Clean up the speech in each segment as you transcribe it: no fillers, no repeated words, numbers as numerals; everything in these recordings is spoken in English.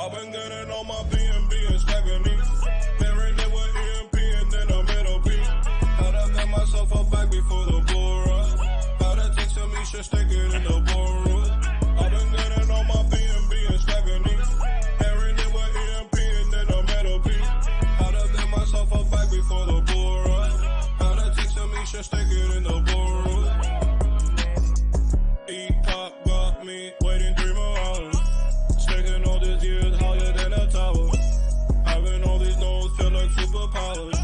I've been getting on my BNB and stacking it. Married it with EMP and then I'm LP. How to get myself up back before the bull run. How to take some shit, stick it in the ballroom. I've been getting on my BNB and stacking it. Married it with EMP and then I'm LP. How to get myself up back before the bull run. How to take some shit, stick it in the ballroom. E-pop got me waiting 3 more hours. Taking all these years higher than a tower. Having all these nodes feel like superpowers.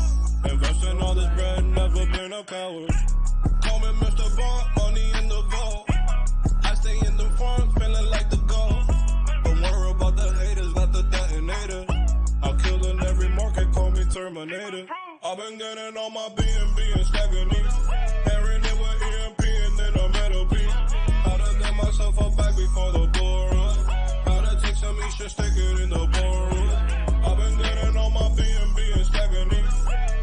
Investing all this bread, never been a coward. Call me Mr. Bond, money in the vault. I stay in the front, feeling like the goal. Don't worry about the haters, not the detonator. I'll kill in every market, call me Terminator. I've been getting on my BNB and stacking it. Pairing it with EMP and then I'm LP. How to get myself up back before the bull run. Some shit, stick it in the ballroom. I've been getting on my BNB and stacking it.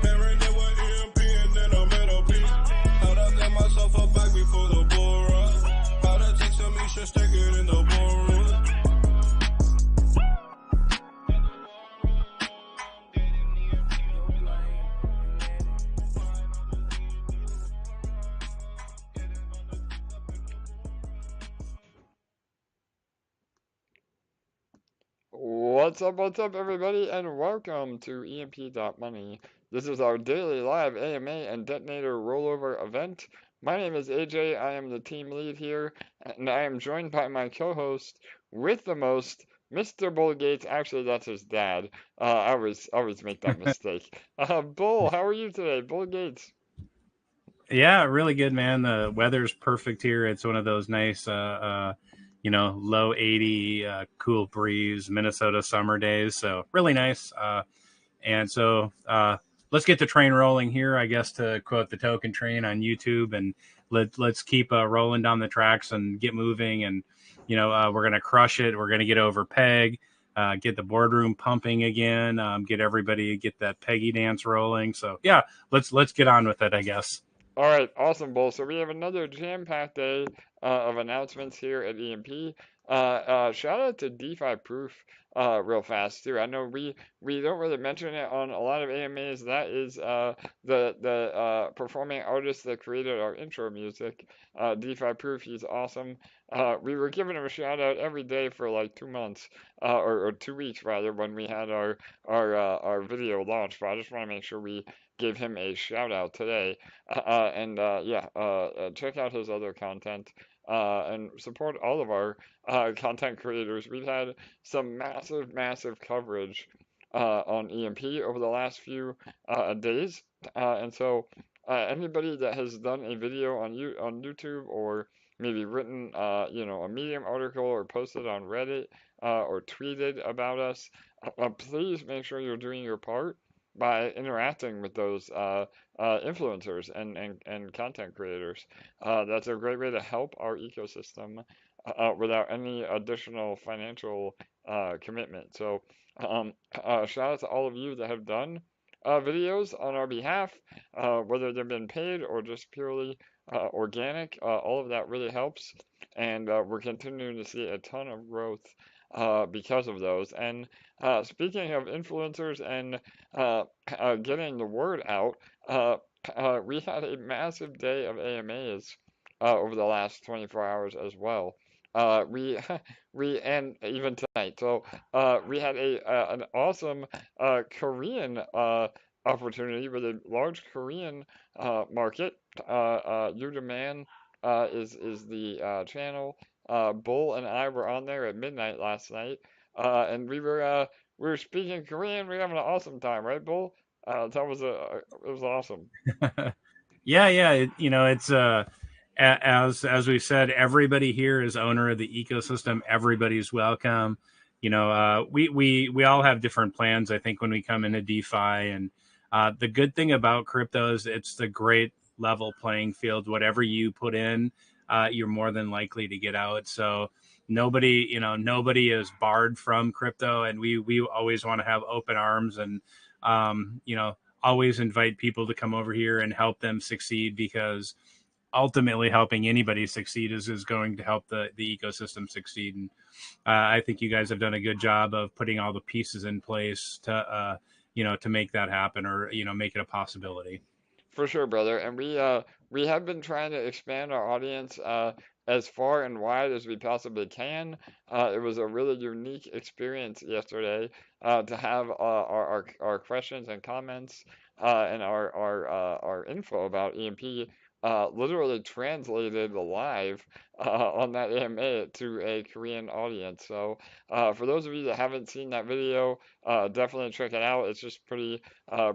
Pairing it with EMP and then I'm LP. How to get myself up back before the bull run. How to take some shit, stick it in the ballroom. What's up, everybody, and welcome to EMP.Money. This is our daily live AMA and Detonator rollover event. My name is AJ, I am the team lead here, and I am joined by my co-host with the most, Mr. Bull Gates. Actually, that's his dad. I always make that mistake. Bull, how are you today? Bull Gates. Yeah, really good, man. The weather's perfect here. It's one of those nice, low 80, cool breeze, Minnesota summer days. So really nice. And so let's get the train rolling here, I guess, to quote the token train on YouTube. And let's keep rolling down the tracks and get moving. And, we're going to crush it. We're going to get over PEG, get the boardroom pumping again, get that PEGgy dance rolling. So, yeah, let's get on with it, I guess. All right, awesome, Bull. So we have another jam-packed day of announcements here at EMP. Shout out to DeFi Proof real fast too. I know we don't really mention it on a lot of AMAs. That is the performing artist that created our intro music. DeFi Proof, he's awesome. We were giving him a shout out every day for like 2 months, or 2 weeks rather, when we had our video launch. But I just want to make sure we give him a shout out today. Check out his other content. And support all of our content creators. We've had some massive coverage on EMP over the last few days, and so anybody that has done a video on YouTube, or maybe written a Medium article, or posted on Reddit, or tweeted about us, please make sure you're doing your part by interacting with those influencers and content creators. That's a great way to help our ecosystem without any additional financial commitment. So shout out to all of you that have done videos on our behalf, whether they've been paid or just purely organic. All of that really helps, and we're continuing to see a ton of growth because of those. And speaking of influencers and getting the word out, we had a massive day of AMAs over the last 24 hours as well. We and even tonight. So we had an awesome Korean opportunity with a large Korean market. Yudaman is the channel. Bull and I were on there at midnight last night, and we were speaking Korean. We were having an awesome time, right, Bull? It was awesome. Yeah. It's as we said, everybody here is owner of the ecosystem. Everybody's welcome. We all have different plans, I think, when we come into DeFi, and the good thing about crypto is it's the great level playing field. Whatever you put in, you're more than likely to get out. So nobody is barred from crypto, and we always want to have open arms and always invite people to come over here and help them succeed, because ultimately helping anybody succeed is going to help the ecosystem succeed. And I think you guys have done a good job of putting all the pieces in place to to make that happen, or make it a possibility. For sure, brother. And we have been trying to expand our audience as far and wide as we possibly can. It was a really unique experience yesterday to have our questions and comments and our info about EMP literally translated live on that AMA to a Korean audience. So for those of you that haven't seen that video, definitely check it out. It's just pretty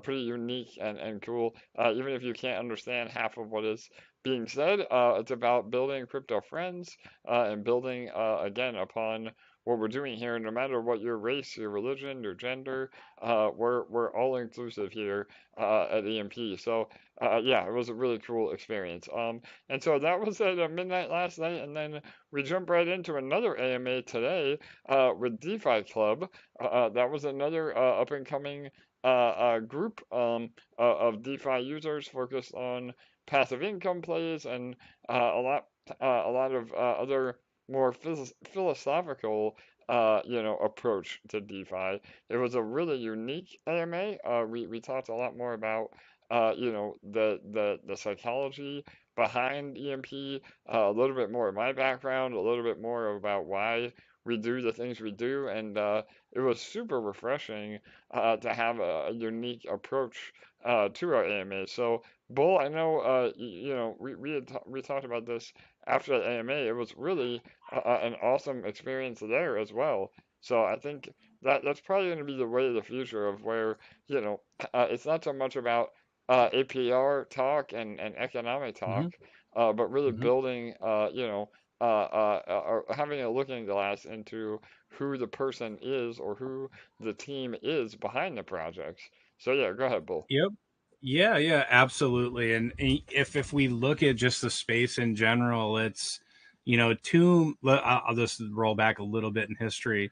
unique and cool. Even if you can't understand half of what is being said, it's about building crypto friends and building again upon what we're doing here. No matter what your race, your religion, your gender, we're all inclusive here at EMP. So yeah, it was a really cool experience. And so that was at midnight last night, and then we jumped right into another AMA today with Defi Club. That was another up and coming group of DeFi users focused on passive income plays and a lot of other more philosophical approach to DeFi. It was a really unique AMA. We talked a lot more about the psychology behind EMP, a little bit more of my background, a little bit more about why we do the things we do, and it was super refreshing to have a unique approach to our AMA. So, Bull, I know we talked about this after the AMA. It was really an awesome experience there as well. So I think that's probably going to be the way of the future of where it's not so much about APR talk and economic talk, Hmm. but really Hmm. building or having a looking glass into who the person is or who the team is behind the projects. So yeah, go ahead, Bull. Yep. Yeah, yeah, absolutely. And if we look at just the space in general, it's Tomb. I'll just roll back a little bit in history.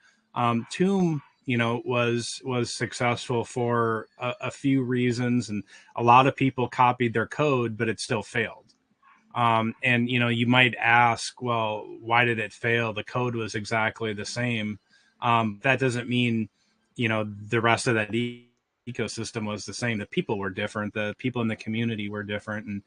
Tomb, was successful for a few reasons, and a lot of people copied their code, but it still failed. And you might ask, well, why did it fail? The code was exactly the same. That doesn't mean the rest of that ecosystem was the same. The people were different. The people in the community were different. And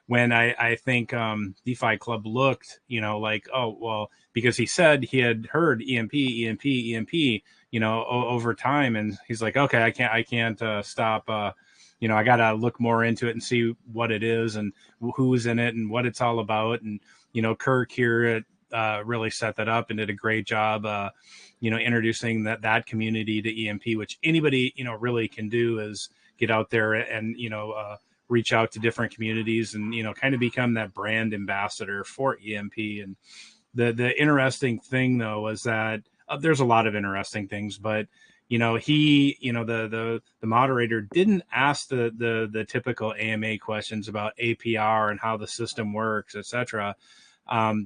when I think DeFi Club looked, like, oh well, because he said he had heard EMP, EMP, EMP, over time, and he's like, okay, I can't stop. I got to look more into it and see what it is and who's in it and what it's all about. And Kirk here really set that up and did a great job. Introducing that community to EMP, which anybody really can do is get out there and reach out to different communities and kind of become that brand ambassador for EMP. And the interesting thing though was that there's a lot of interesting things, but he the moderator didn't ask the typical AMA questions about APR and how the system works, etc.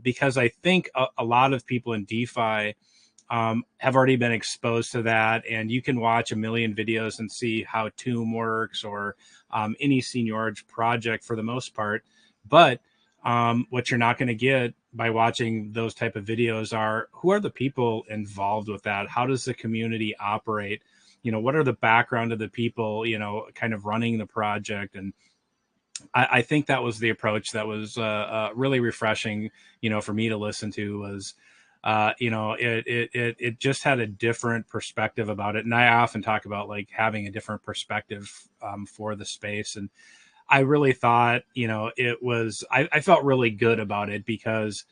Because I think a lot of people in DeFi have already been exposed to that, and you can watch a million videos and see how Tomb works or any seigniorage project for the most part. But what you're not going to get by watching those type of videos are who are the people involved with that? How does the community operate? What are the background of the people, kind of running the project? And I think that was the approach that was really refreshing, for me to listen to was, it just had a different perspective about it. And I often talk about like having a different perspective for the space. And I really thought, I felt really good about it because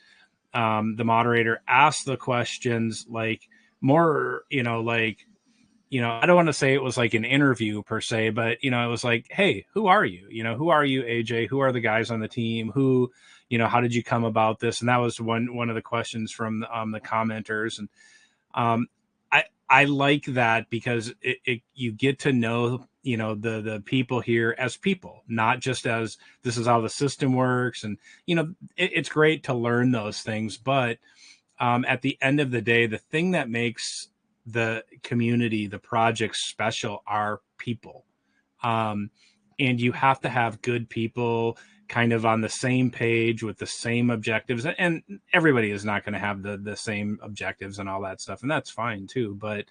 the moderator asked the questions like more, I don't want to say it was like an interview per se, but it was like, hey, who are you? Who are you, AJ? Who are the guys on the team? Who, how did you come about this? And that was one of the questions from the commenters. And I like that because you get to know the people here as people, not just as this is how the system works. And it's great to learn those things, but at the end of the day, the thing that makes the community, the project special are people. And you have to have good people kind of on the same page with the same objectives. And everybody is not going to have the same objectives and all that stuff, and that's fine too. But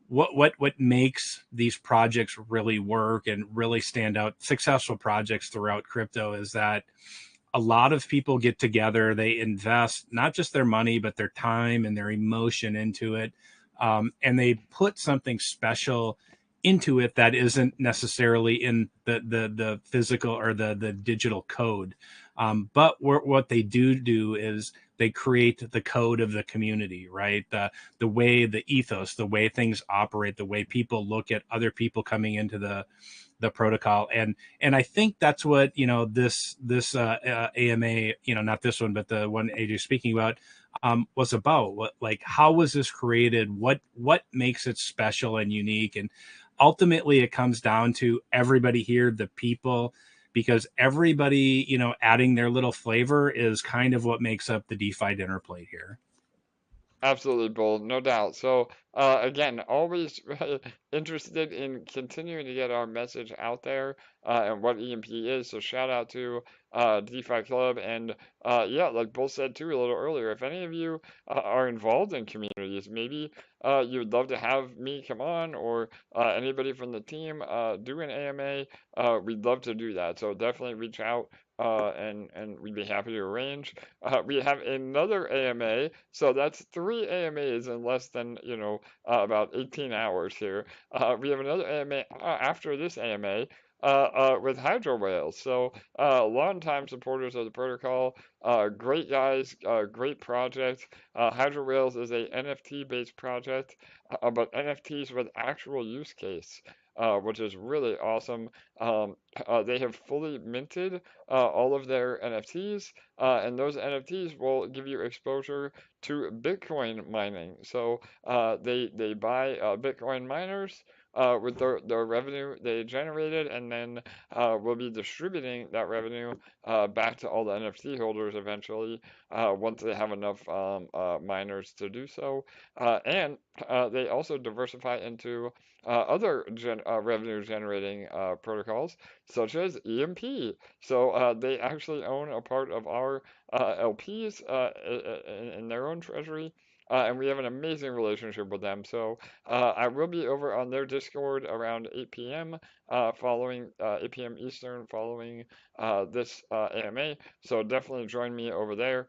what makes these projects really work and really stand out, successful projects throughout crypto, is that a lot of people get together, they invest not just their money, but their time and their emotion into it. And they put something special into it that isn't necessarily in the physical or the digital code. But what they do is they create the code of the community, right? The way, the ethos, the way things operate, the way people look at other people coming into the protocol. And I think that's what, this AMA, not this one, but the one AJ's speaking about, was about. Like, how was this created? What makes it special and unique? And ultimately it comes down to everybody here, the people, because everybody, adding their little flavor is kind of what makes up the DeFi dinner plate here. Absolutely, Bull, no doubt. So, again, always interested in continuing to get our message out there and what EMP is. So, shout out to Defi Club. And yeah, like Bull said too a little earlier, if any of you are involved in communities, maybe you'd love to have me come on, or anybody from the team do an AMA, we'd love to do that. So, definitely reach out. And we'd be happy to arrange. We have another AMA, so that's 3 AMAs in less than, about 18 hours here. We have another AMA after this AMA with Hydro Whales. So, longtime supporters of the protocol, great guys, great project. Hydro Whales is a NFT-based project, but NFTs with actual use case. Which is really awesome. They have fully minted all of their NFTs, and those NFTs will give you exposure to Bitcoin mining. So they buy Bitcoin miners with their revenue they generated, and then will be distributing that revenue back to all the NFT holders eventually once they have enough miners to do so. And they also diversify into other revenue generating protocols such as EMP. So they actually own a part of our LPs in their own treasury. And we have an amazing relationship with them. So I will be over on their Discord around 8 p.m. Following 8 p.m. Eastern, following this AMA. So definitely join me over there.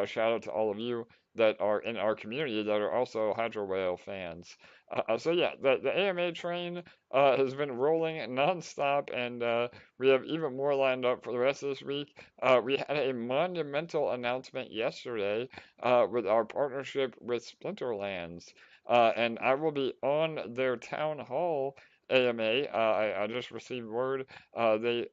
Shout out to all of you that are in our community that are also Hydro Whale fans. So yeah, the AMA train has been rolling nonstop, and we have even more lined up for the rest of this week. We had a monumental announcement yesterday with our partnership with Splinterlands, and I will be on their town hall AMA. I just received word they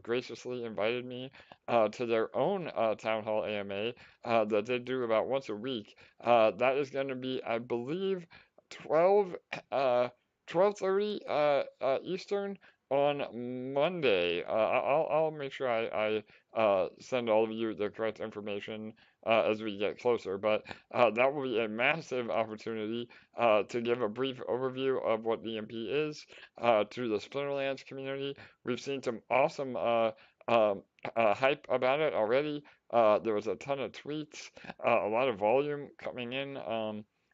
graciously invited me to their own town hall AMA that they do about once a week. That is going to be, I believe, 12 12:30 Eastern on Monday. I'll make sure I send all of you the correct information as we get closer. But that will be a massive opportunity to give a brief overview of what EMP is to the Splinterlands community. We've seen some awesome hype about it already. There was a ton of tweets, a lot of volume coming in.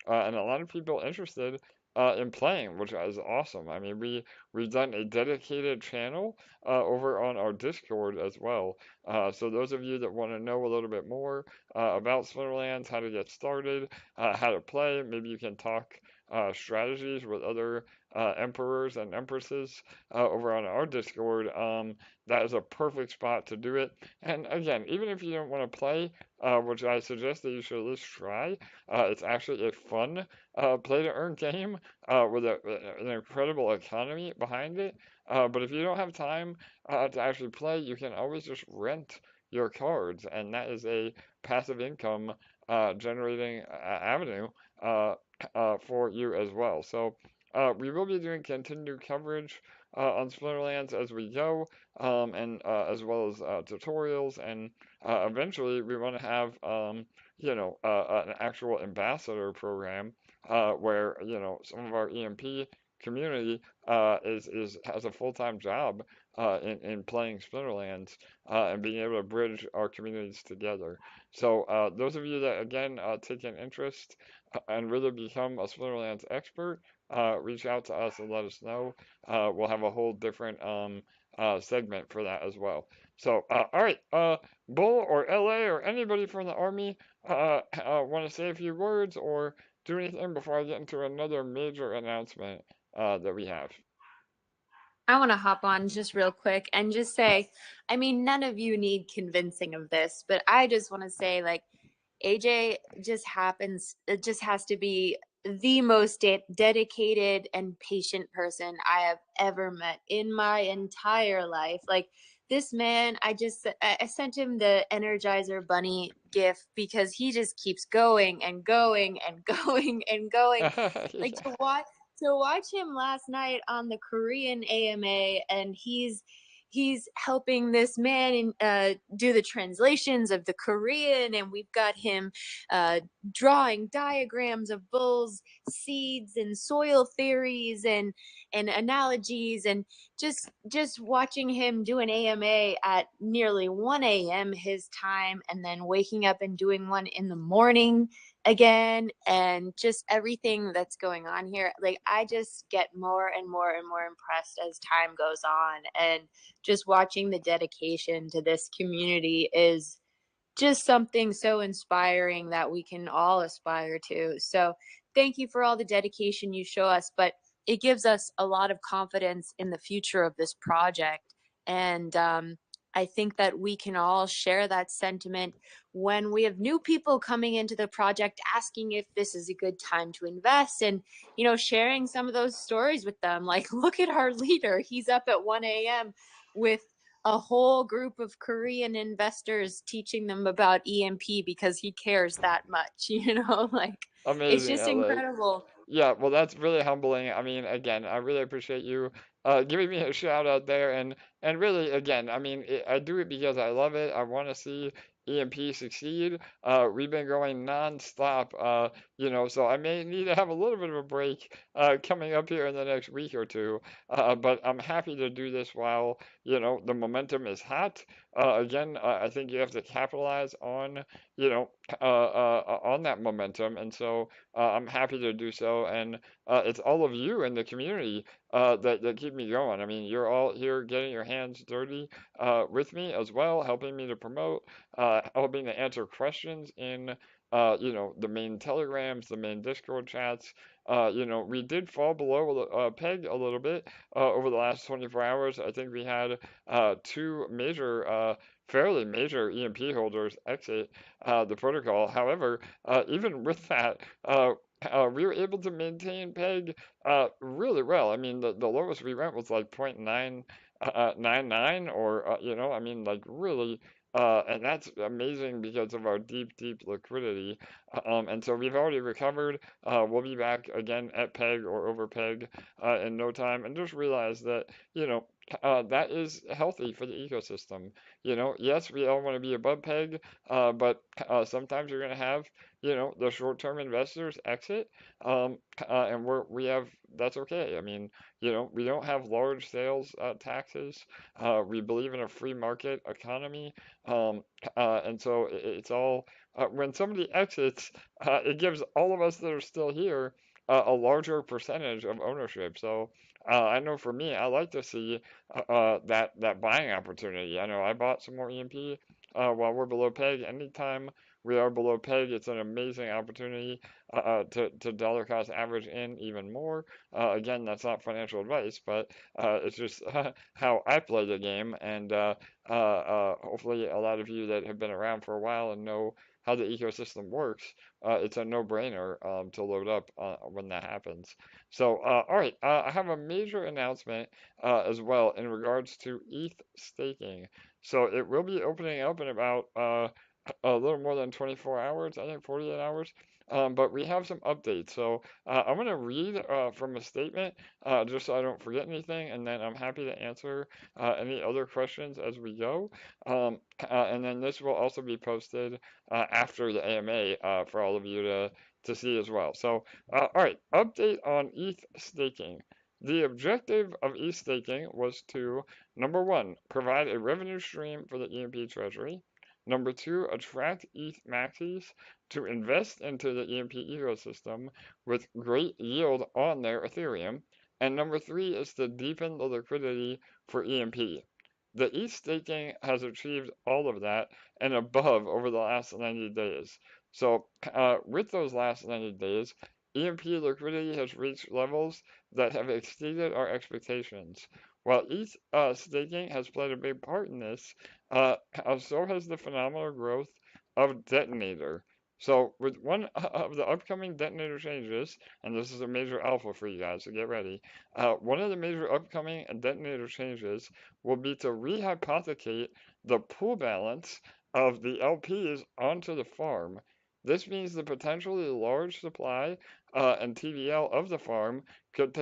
And a lot of people interested in playing, which is awesome. I mean, we've done a dedicated channel over on our Discord as well. So those of you that want to know a little bit more about Splinterlands, how to get started, how to play, maybe you can talk strategies with other emperors and empresses over on our Discord. That is a perfect spot to do it. And again, even if you don't want to play, which I suggest that you should at least try, it's actually a fun play to earn game with an incredible economy behind it. But if you don't have time to actually play, you can always just rent your cards, and that is a passive income generating avenue for you as well. So we will be doing continued coverage on Splinterlands as we go, and as well as tutorials, and eventually we want to have an actual ambassador program where some of our EMP community has a full-time job in playing Splinterlands and being able to bridge our communities together. So those of you that again take an interest and really become a Splinterlands expert, reach out to us and let us know. We'll have a whole different segment for that as well. So all right, Bull or LA or anybody from the Army want to say a few words or do anything before I get into another major announcement that we have? I want to hop on just real quick and just say, I mean, none of you need convincing of this, but I just want to say, like, AJ just happens, it just has to be the most dedicated and patient person I have ever met in my entire life. Like, this man, I sent him the Energizer Bunny gift because he just keeps going and going and going and going. Like, to watch him last night on the Korean AMA, and he's helping this man do the translations of the Korean, and we've got him drawing diagrams of bulls, seeds, and soil theories, and analogies, and just watching him do an AMA at nearly 1 a.m. his time, and then waking up and doing one in the morning again, and just everything that's going on here. Like, I just get more and more and more impressed as time goes on, and just watching the dedication to this community is just something so inspiring that we can all aspire to. So thank you for all the dedication you show us, but it gives us a lot of confidence in the future of this project. And I think that we can all share that sentiment when we have new people coming into the project asking if this is a good time to invest, and, you know, sharing some of those stories with them. Like, look at our leader. He's up at 1 a.m. with a whole group of Korean investors teaching them about EMP because he cares that much, you know, like, it's Amazing, just LA. incredible. Yeah, well, that's really humbling. I mean, again, I really appreciate you giving me a shout out there, and really, again, I mean, I do it because I love it. I want to see EMP succeed. We've been going non-stop, so I may need to have a little bit of a break coming up here in the next week or two. But I'm happy to do this while, the momentum is hot. Again, I think you have to capitalize on, on that momentum, and so. I'm happy to do so, and it's all of you in the community that keep me going. I mean, you're all here getting your hands dirty with me as well, helping me to promote, helping to answer questions in, the main telegrams, the main Discord chats. We did fall below peg a little bit over the last 24 hours. I think we had two fairly major EMP holders exit the protocol. However, even with that, we were able to maintain peg really well. I mean, the lowest we went was like 0.999 or, I mean, like really, and that's amazing because of our deep, deep liquidity. And so we've already recovered. We'll be back again at peg or over peg in no time. And just realize that, that is healthy for the ecosystem. Yes, we all want to be above peg, but sometimes you're going to have, the short-term investors exit, and that's okay. I mean, we don't have large sales taxes. We believe in a free market economy, and so it's all when somebody exits, it gives all of us that are still here a larger percentage of ownership. So I know for me, I like to see that buying opportunity. I know I bought some more EMP while we're below peg. Anytime we are below peg, it's an amazing opportunity to dollar cost average in even more. Again, that's not financial advice, but it's just how I play the game, and hopefully a lot of you that have been around for a while and know how the ecosystem works, it's a no-brainer to load up when that happens. So, all right, I have a major announcement as well in regards to ETH staking. So it will be opening up in about a little more than 24 hours, I think 48 hours. But we have some updates. So I'm going to read from a statement just so I don't forget anything, and then I'm happy to answer any other questions as we go. And then this will also be posted after the AMA for all of you to see as well. So, all right, update on ETH staking. The objective of ETH staking was to, number one, provide a revenue stream for the EMP treasury. Number two, attract ETH maxis to invest into the EMP ecosystem with great yield on their Ethereum. And number three is to deepen the liquidity for EMP. The ETH staking has achieved all of that and above over the last 90 days. So with those last 90 days, EMP liquidity has reached levels that have exceeded our expectations. While ETH staking has played a big part in this, so has the phenomenal growth of Detonator. So with one of the upcoming Detonator changes, and this is a major alpha for you guys, so get ready, one of the major upcoming Detonator changes will be to rehypothecate the pool balance of the LPs onto the farm. This means the potentially large supply and TVL of the farm could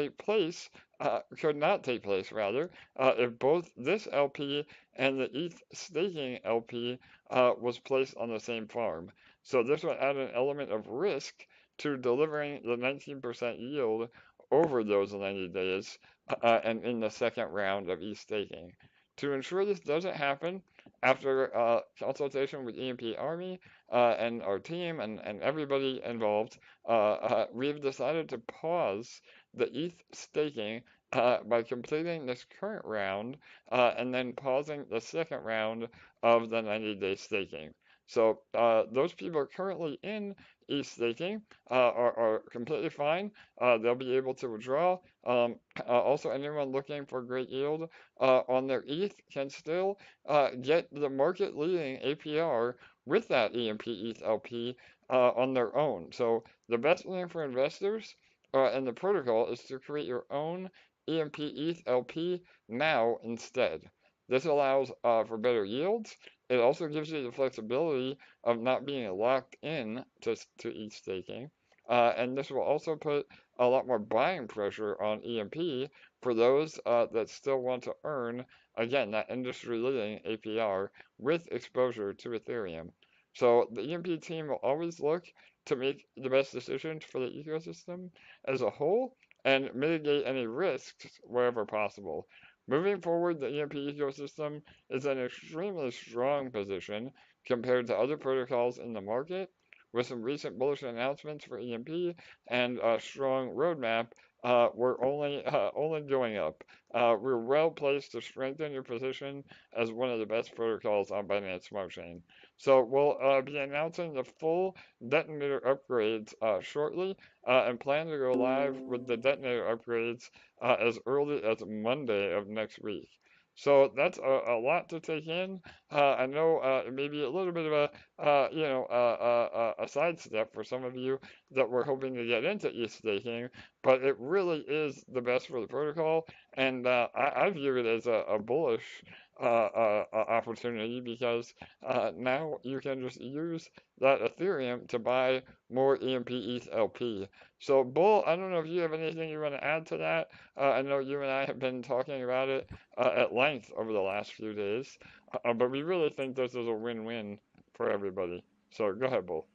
not take place rather, if both this LP and the ETH staking LP was placed on the same farm. So this would add an element of risk to delivering the 19% yield over those 90 days and in the second round of ETH staking. To ensure this doesn't happen, after consultation with EMP Army and our team and everybody involved, we've decided to pause the ETH staking by completing this current round and then pausing the second round of the 90-day staking. So those people currently in ETH staking are completely fine. They'll be able to withdraw. Also, anyone looking for great yield on their ETH can still get the market-leading APR with that EMP ETH LP on their own. So the best thing for investors in the protocol is to create your own EMP ETH LP now instead. This allows for better yields. It also gives you the flexibility of not being locked in to ETH staking. And this will also put a lot more buying pressure on EMP for those that still want to earn, again, that industry-leading APR with exposure to Ethereum. So the EMP team will always look to make the best decisions for the ecosystem as a whole and mitigate any risks wherever possible. Moving forward, the EMP ecosystem is in an extremely strong position compared to other protocols in the market. With some recent bullish announcements for EMP and a strong roadmap, we're only going up. We're well placed to strengthen your position as one of the best protocols on Binance Smart Chain. So we'll be announcing the full Detonator upgrades shortly and plan to go live with the Detonator upgrades as early as Monday of next week. So that's a lot to take in. I know it may be a little bit of a sidestep for some of you that were hoping to get into ETH staking, but it really is the best for the protocol, and I view it as a bullish opportunity because now you can just use that Ethereum to buy more EMP ETH LP. So, Bull, I don't know if you have anything you want to add to that. I know you and I have been talking about it at length over the last few days, but we really think this is a win-win for everybody. So, go ahead, Bull.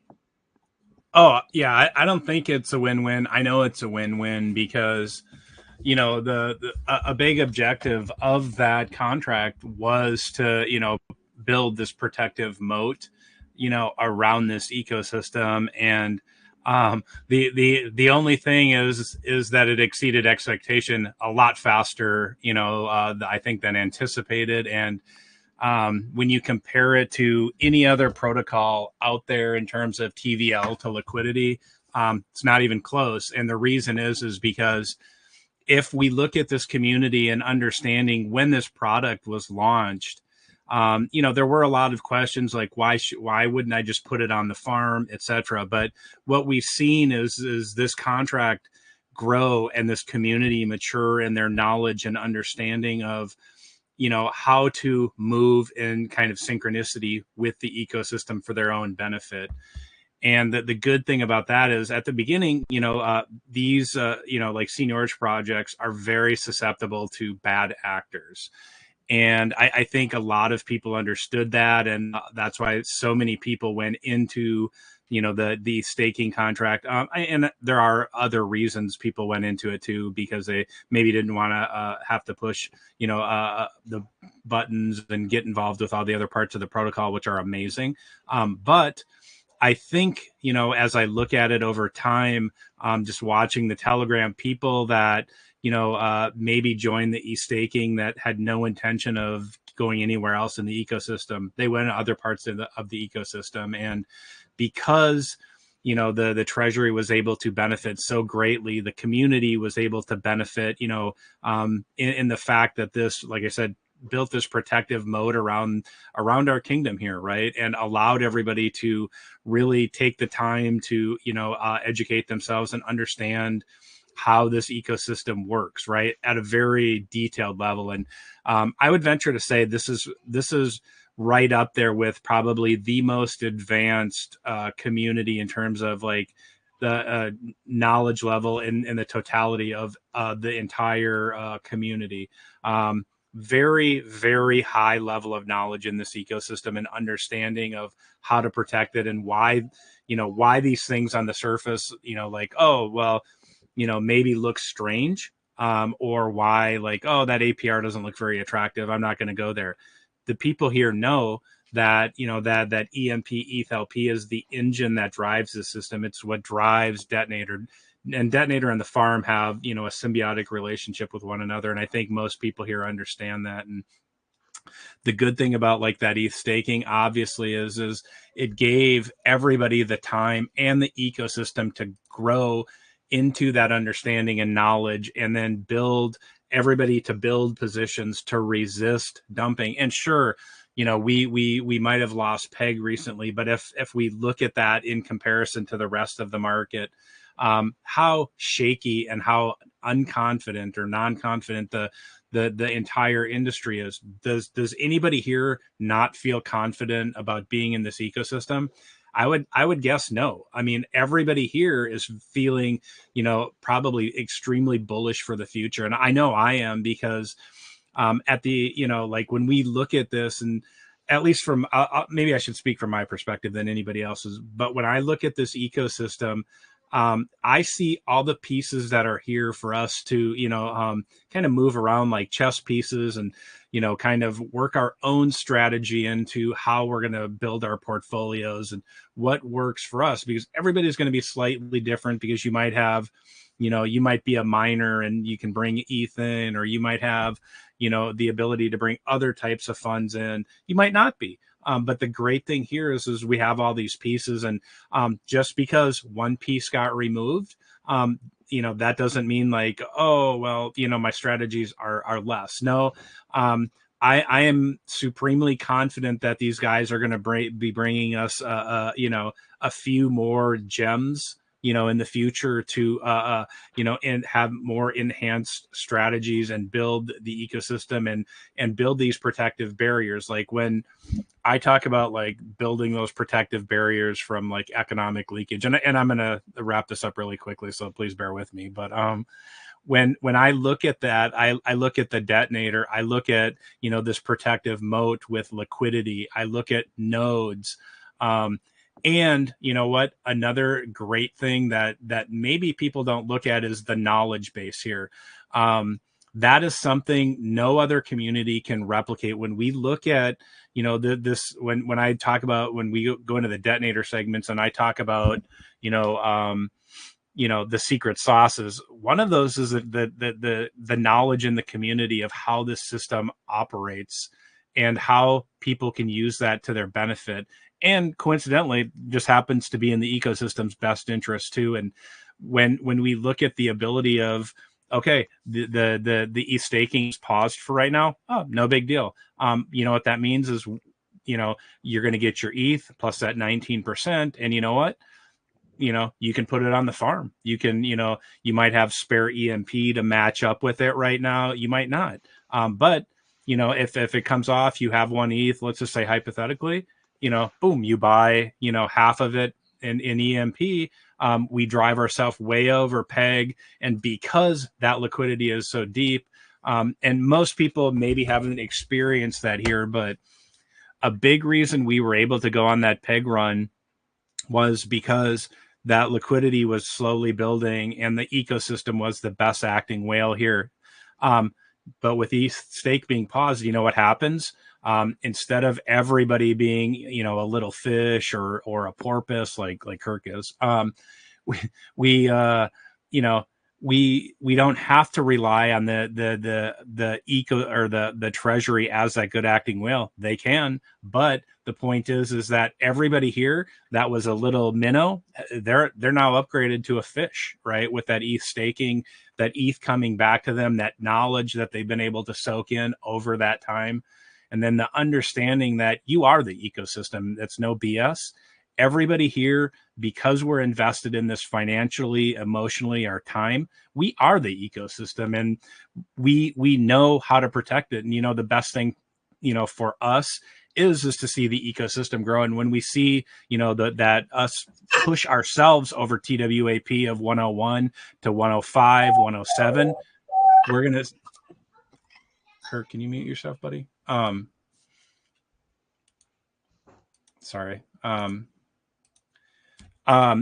Oh, yeah, I don't think it's a win-win. I know it's a win-win because, you know, a big objective of that contract was to, you know, build this protective moat, you know, around this ecosystem. And the only thing is that it exceeded expectation a lot faster, you know, I think than anticipated. And when you compare it to any other protocol out there in terms of TVL to liquidity, it's not even close. And the reason is because if we look at this community and understanding when this product was launched, you know, there were a lot of questions like why wouldn't I just put it on the farm, etc. But what we've seen is this contract grow and this community mature in their knowledge and understanding of, you know, how to move in kind of synchronicity with the ecosystem for their own benefit. And the good thing about that is at the beginning, you know, these, you know, like seigniorage projects are very susceptible to bad actors. And I think a lot of people understood that, and that's why so many people went into, you know, the staking contract. And there are other reasons people went into it too, because they maybe didn't want to have to push, you know, the buttons and get involved with all the other parts of the protocol, which are amazing. But I think, you know, as I look at it over time, just watching the Telegram, people that, you know, maybe joined the e-staking that had no intention of going anywhere else in the ecosystem, they went to other parts of the ecosystem. And because, you know, the treasury was able to benefit so greatly, the community was able to benefit, you know, in the fact that this, like I said, built this protective moat around our kingdom here, right? And allowed everybody to really take the time to, you know, educate themselves and understand how this ecosystem works, right, at a very detailed level. And I would venture to say this is right up there with probably the most advanced community in terms of like the knowledge level and the totality of the entire community. Very, very high level of knowledge in this ecosystem and understanding of how to protect it, and why, you know, why these things on the surface, you know, like, oh, well, you know, maybe look strange, or why, like, oh, that APR doesn't look very attractive, I'm not going to go there. The people here know that, you know, that EMP ETH LP is the engine that drives the system. It's what drives Detonator. And Detonator and the farm have, you know, a symbiotic relationship with one another. And I think most people here understand that. And the good thing about like that ETH staking obviously is it gave everybody the time and the ecosystem to grow into that understanding and knowledge, and then build everybody to build positions to resist dumping. And sure, you know, we might have lost PEG recently, but if we look at that in comparison to the rest of the market, how shaky and how unconfident or non-confident the entire industry is. Does anybody here not feel confident about being in this ecosystem? I would guess no. I mean, everybody here is feeling, you know, probably extremely bullish for the future. And I know I am, because at the, you know, like when we look at this, and at least from, maybe I should speak from my perspective than anybody else's, but when I look at this ecosystem, I see all the pieces that are here for us to, you know, kind of move around like chess pieces, and, you know, kind of work our own strategy into how we're going to build our portfolios and what works for us, because everybody's going to be slightly different. Because you might have, you know, you might be a miner and you can bring ETH in, or you might have, you know, the ability to bring other types of funds in. You might not be. But the great thing here is we have all these pieces, and just because one piece got removed, you know, that doesn't mean like, oh, well, you know, my strategies are less. No, I am supremely confident that these guys are going to be bringing us, you know, a few more gems, you know, in the future to, you know, and have more enhanced strategies and build the ecosystem and build these protective barriers. Like when I talk about like building those protective barriers from like economic leakage, and I'm going to wrap this up really quickly, so please bear with me. But when I look at that, I look at the detonator, I look at, you know, this protective moat with liquidity, I look at nodes, and you know what? Another great thing that maybe people don't look at is the knowledge base here. That is something no other community can replicate. When we look at, you know, when I talk about, when we go into the detonator segments and I talk about, you know, the secret sauces, one of those is the knowledge in the community of how this system operates and how people can use that to their benefit. And coincidentally, just happens to be in the ecosystem's best interest too. And when we look at the ability of, okay, the e-staking is paused for right now, oh, no big deal. You know what that means is, you know, you're going to get your ETH plus that 19%, and you know what? You know, you can put it on the farm. You can, you know, you might have spare EMP to match up with it right now. You might not. But, you know, if it comes off, you have one ETH, let's just say hypothetically, you know, boom, you buy, you know, half of it in EMP. We drive ourselves way over PEG. And because that liquidity is so deep, And most people maybe haven't experienced that here, but a big reason we were able to go on that peg run was because that liquidity was slowly building and the ecosystem was the best acting whale here. But with ETH stake being paused, you know what happens? Instead of everybody being, you know, a little fish or a porpoise like Kirk is, we you know, we don't have to rely on the eco or the treasury as that good acting whale. They can, but the point is that everybody here that was a little minnow, they're now upgraded to a fish, right? With that ETH staking, that ETH coming back to them, that knowledge that they've been able to soak in over that time, and then the understanding that you are the ecosystem. That's no BS. Everybody here, because we're invested in this financially, emotionally, our time, we are the ecosystem, and we know how to protect it. And you know, the best thing, you know, for us is to see the ecosystem grow. And when we see, you know, that us push ourselves over TWAP of 101 to 105, 107, we're gonna. Kurt, can you mute yourself, buddy? Sorry.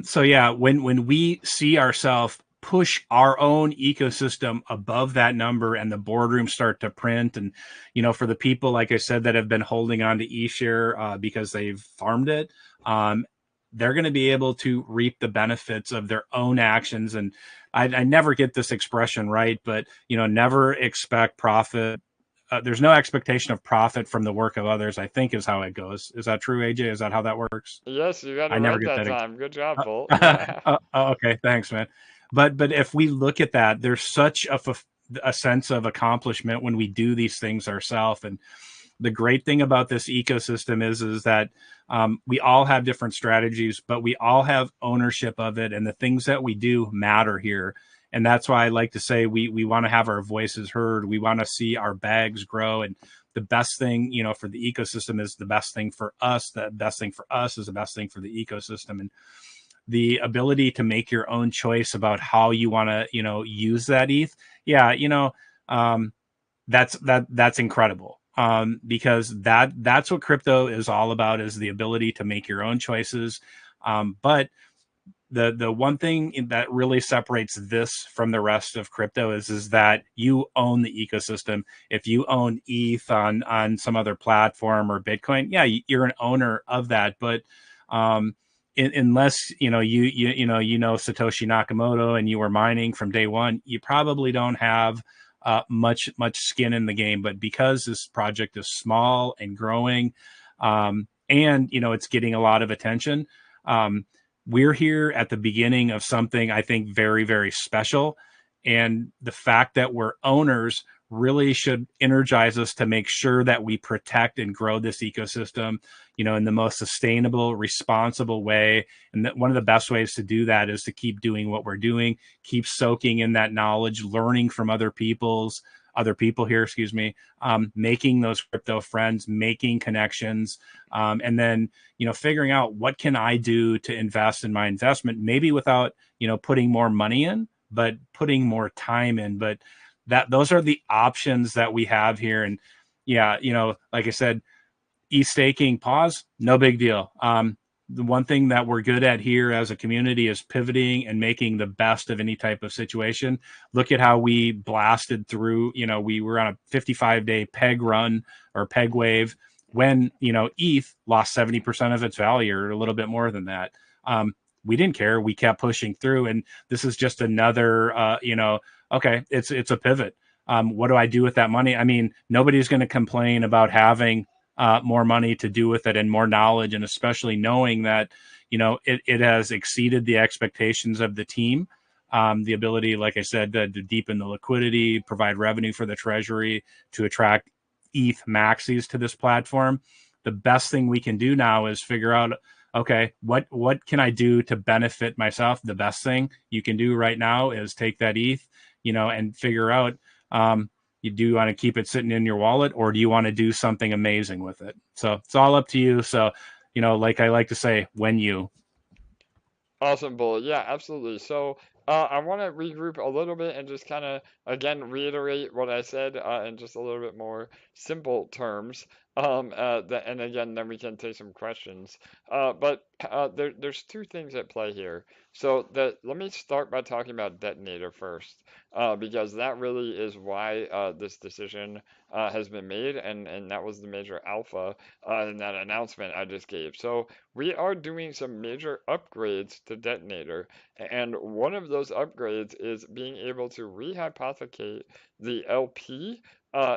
So yeah, when we see ourselves push our own ecosystem above that number and the boardrooms start to print, and, you know, for the people, like I said, that have been holding on to eShare because they've farmed it, they're going to be able to reap the benefits of their own actions. And I never get this expression right, but, you know, never expect profit. There's no expectation of profit from the work of others, I think is how it goes. Is that true, AJ? Is that how that works? Yes, you got it I never right get that that. time. Good job, Bolt. Yeah. Okay, thanks, man. But if we look at that, there's such a sense of accomplishment when we do these things ourselves. And the great thing about this ecosystem is that we all have different strategies, but we all have ownership of it, and the things that we do matter here. And that's why I like to say we want to have our voices heard. We want to see our bags grow. And the best thing, you know, for the ecosystem is the best thing for us. The best thing for us is the best thing for the ecosystem. And the ability to make your own choice about how you want to, you know, use that ETH. Yeah, you know, that's incredible. Because that's what crypto is all about, is the ability to make your own choices. But the one thing that really separates this from the rest of crypto is that you own the ecosystem. If you own ETH on some other platform or Bitcoin, yeah, you're an owner of that. But unless you know Satoshi Nakamoto and you were mining from day one, you probably don't have much skin in the game. But because this project is small and growing, and you know it's getting a lot of attention, we're here at the beginning of something I think very, very special. And the fact that we're owners really should energize us to make sure that we protect and grow this ecosystem, you know, in the most sustainable, responsible way. And that one of the best ways to do that is to keep doing what we're doing, keep soaking in that knowledge, learning from other people here, making those crypto friends, making connections, and then, you know, figuring out what can I do to invest in my investment, maybe without, you know, putting more money in, but putting more time in. But those are the options that we have here. And yeah, you know, like I said, staking pause, no big deal. The one thing that we're good at here as a community is pivoting and making the best of any type of situation. Look at how we blasted through, you know, we were on a 55-day peg run or peg wave when, you know, ETH lost 70% of its value or a little bit more than that. We didn't care. We kept pushing through. And this is just another, you know, okay, it's a pivot. What do I do with that money? I mean, nobody's going to complain about having more money to do with it and more knowledge, and especially knowing that, you know, it has exceeded the expectations of the team. The ability, like I said, to deepen the liquidity, provide revenue for the treasury, to attract ETH maxis to this platform. The best thing we can do now is figure out, okay, what can I do to benefit myself? The best thing you can do right now is take that ETH, you know, and figure out, you do want to keep it sitting in your wallet, or do you want to do something amazing with it? So it's all up to you. So, you know, like I like to say, when you. Awesome, Bull. Yeah, absolutely. So I want to regroup a little bit and just kind of again reiterate what I said in just a little bit more simple terms. And again, then we can take some questions. There's two things at play here. So let me start by talking about Detonator first, because that really is why this decision has been made, and that was the major alpha in that announcement I just gave. So we are doing some major upgrades to Detonator. And one of those upgrades is being able to rehypothecate the LP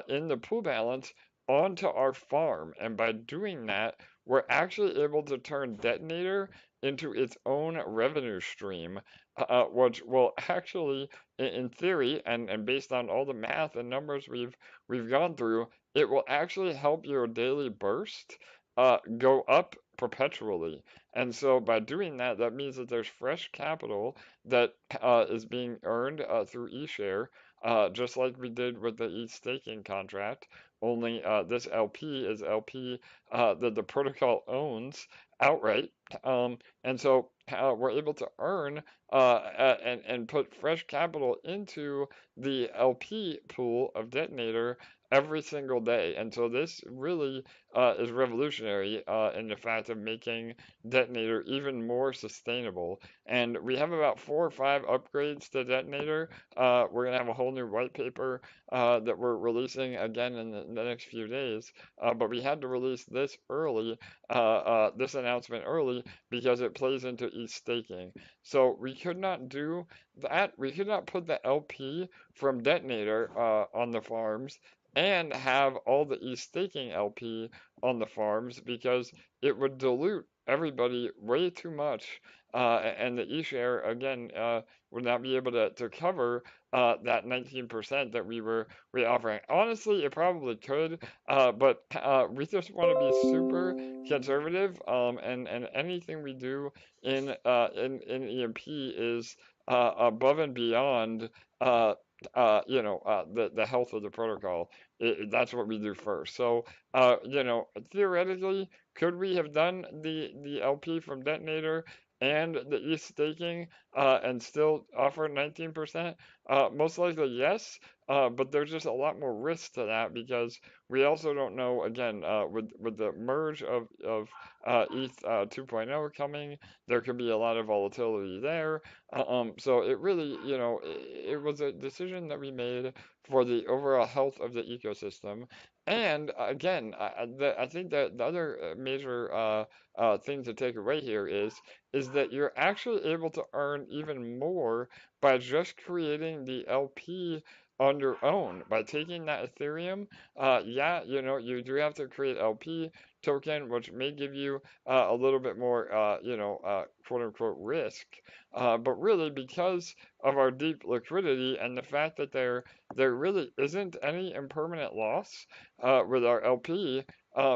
in the pool balance onto our farm. And by doing that, we're actually able to turn Detonator into its own revenue stream, which will actually, in theory, and based on all the math and numbers we've gone through, it will actually help your daily burst go up perpetually. And so by doing that, that means that there's fresh capital that is being earned through eShare, just like we did with the ETH staking contract. Only this LP is LP that the protocol owns outright. And so we're able to earn and put fresh capital into the LP pool of Detonator every single day. And so this really is revolutionary in the fact of making Detonator even more sustainable. And we have about 4 or 5 upgrades to Detonator. We're going to have a whole new white paper that we're releasing again in the next few days. But we had to release this early, this announcement early, because it plays into ETH staking. So we could not do that. We could not put the LP from Detonator on the farms and have all the ETH staking LP on the farms because it would dilute everybody way too much. And the eShare, again, would not be able to cover that 19% that we were offering. Honestly, it probably could, but we just want to be super conservative, and anything we do in EMP is above and beyond the health of the protocol. That's what we do first. So, theoretically, could we have done the LP from Detonator and the ETH staking and still offer 19%? Most likely, yes. But there's just a lot more risk to that because we also don't know, again, with the merge of ETH 2.0 coming, there could be a lot of volatility there. So it really, it was a decision that we made for the overall health of the ecosystem. And again, I think that the other major thing to take away here is that you're actually able to earn even more by just creating the LP on your own by taking that Ethereum. Yeah, you do have to create LP token, which may give you a little bit more, quote unquote risk. But really, because of our deep liquidity and the fact that there really isn't any impermanent loss with our LP,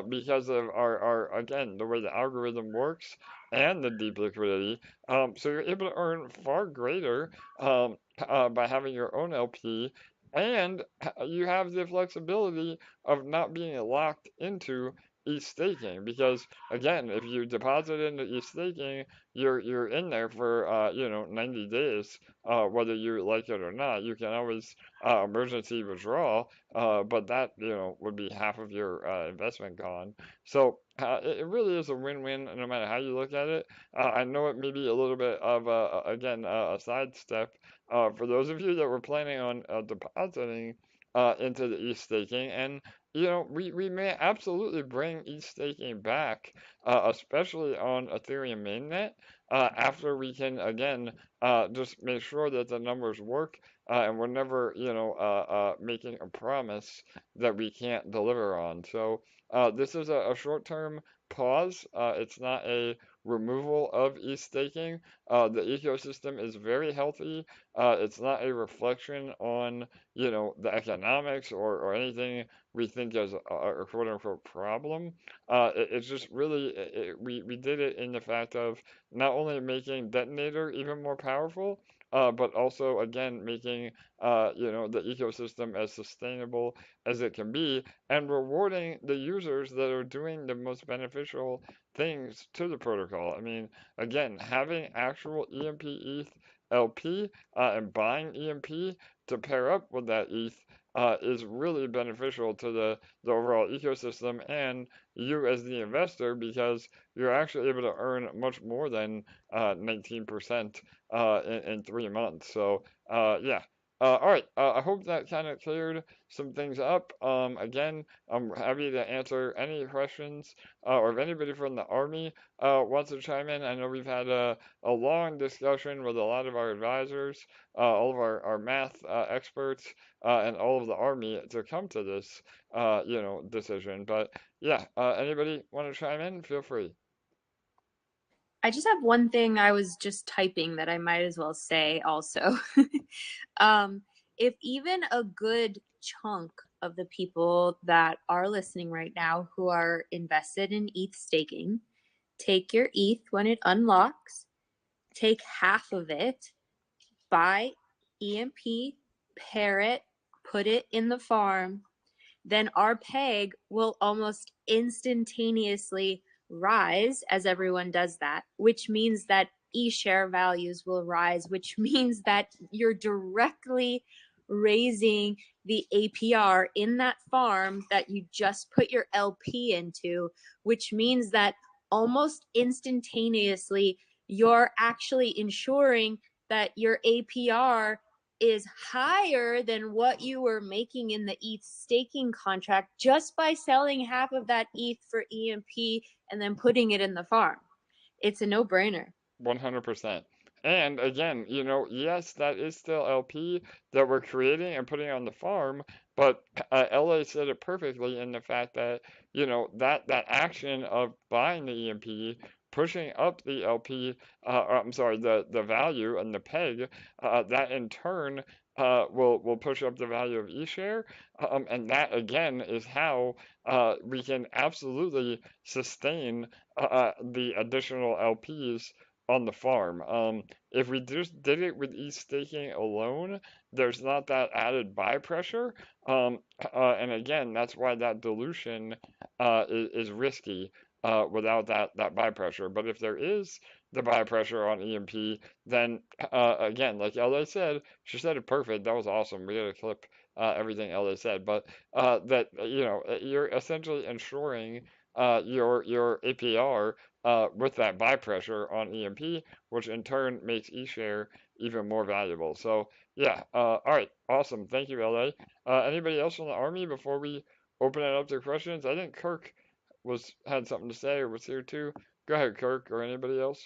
because of our again the way the algorithm works and the deep liquidity. So you're able to earn far greater by having your own LP, and you have the flexibility of not being locked into ETH staking because again, if you deposit into ETH staking, you're in there for 90 days, whether you like it or not. You can always emergency withdraw, but that would be half of your investment gone. So it really is a win-win no matter how you look at it. I know it may be a little bit of again a sidestep for those of you that were planning on depositing into the ETH staking, and we may absolutely bring ETH staking back, especially on Ethereum mainnet, after we can again just make sure that the numbers work, and we're never making a promise that we can't deliver on. So this is a short-term pause. It's not a removal of ETH staking. The ecosystem is very healthy. It's not a reflection on, the economics or anything we think is a quote unquote problem. It's just really, we did it in the fact of not only making Detonator even more powerful, but also again making the ecosystem as sustainable as it can be and rewarding the users that are doing the most beneficial things to the protocol. I mean, again, having actual EMP ETH LP and buying EMP to pair up with that ETH is really beneficial to the overall ecosystem and you as the investor because you're actually able to earn much more than 19% in 3 months. So yeah. All right. I hope that kind of cleared some things up. Again, I'm happy to answer any questions or if anybody from the Army wants to chime in. I know we've had a long discussion with a lot of our advisors, all of our math experts, and all of the Army to come to this, decision. But yeah, anybody want to chime in? Feel free. I just have one thing I was just typing that I might as well say also. If even a good chunk of the people that are listening right now who are invested in ETH staking, take your ETH when it unlocks, take half of it, buy EMP, pair it, put it in the farm, then our PEG will almost instantaneously rise as everyone does that, which means that share values will rise, which means that you're directly raising the APR in that farm that you just put your LP into, which means that almost instantaneously you're actually ensuring that your APR is higher than what you were making in the ETH staking contract just by selling half of that ETH for EMP and then putting it in the farm. It's a no-brainer. 100%. And again, yes, that is still LP that we're creating and putting on the farm, but LA said it perfectly in the fact that, that action of buying the EMP, pushing up the LP, I'm sorry, the value and the PEG, that in turn will push up the value of eShare. And that again is how we can absolutely sustain the additional LPs on the farm. If we just did it with ETH staking alone, there's not that added buy pressure. And again, that's why that dilution is risky without that buy pressure. But if there is the buy pressure on EMP, then again, like LA said, she said it perfect. That was awesome. We had to clip everything LA said, but that you're essentially ensuring your APR with that buy pressure on EMP, which in turn makes eShare even more valuable. So yeah, all right, awesome. Thank you, LA. Anybody else from the Army before we open it up to questions? I think Kirk had something to say or was here too. Go ahead, Kirk, or anybody else.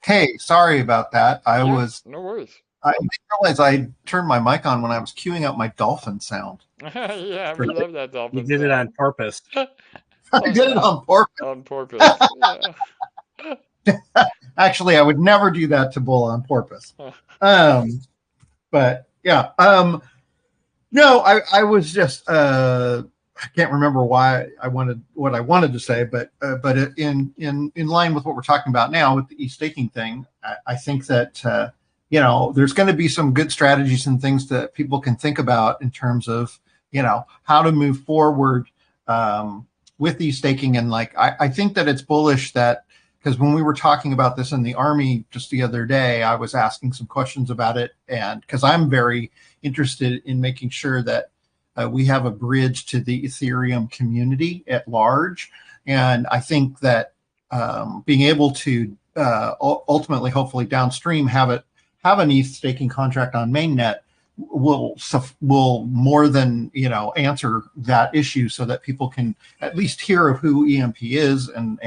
Hey, sorry about that. No worries. I didn't realize I turned my mic on when I was queuing up my dolphin sound. Yeah, we love that dolphin. You did it on purpose. I did it on purpose. On purpose. Yeah. Actually, I would never do that to Bull on purpose. But yeah. No, I was just I can't remember why what I wanted to say, but in line with what we're talking about now with the staking thing, I think that there's going to be some good strategies and things that people can think about in terms of how to move forward with staking. And I think that it's bullish that, because when we were talking about this in the Army just the other day, I was asking some questions about it, and because I'm very interested in making sure that we have a bridge to the Ethereum community at large. And I think that being able to ultimately, hopefully downstream, have an ETH staking contract on mainnet will more than answer that issue, so that people can at least hear of who EMP is and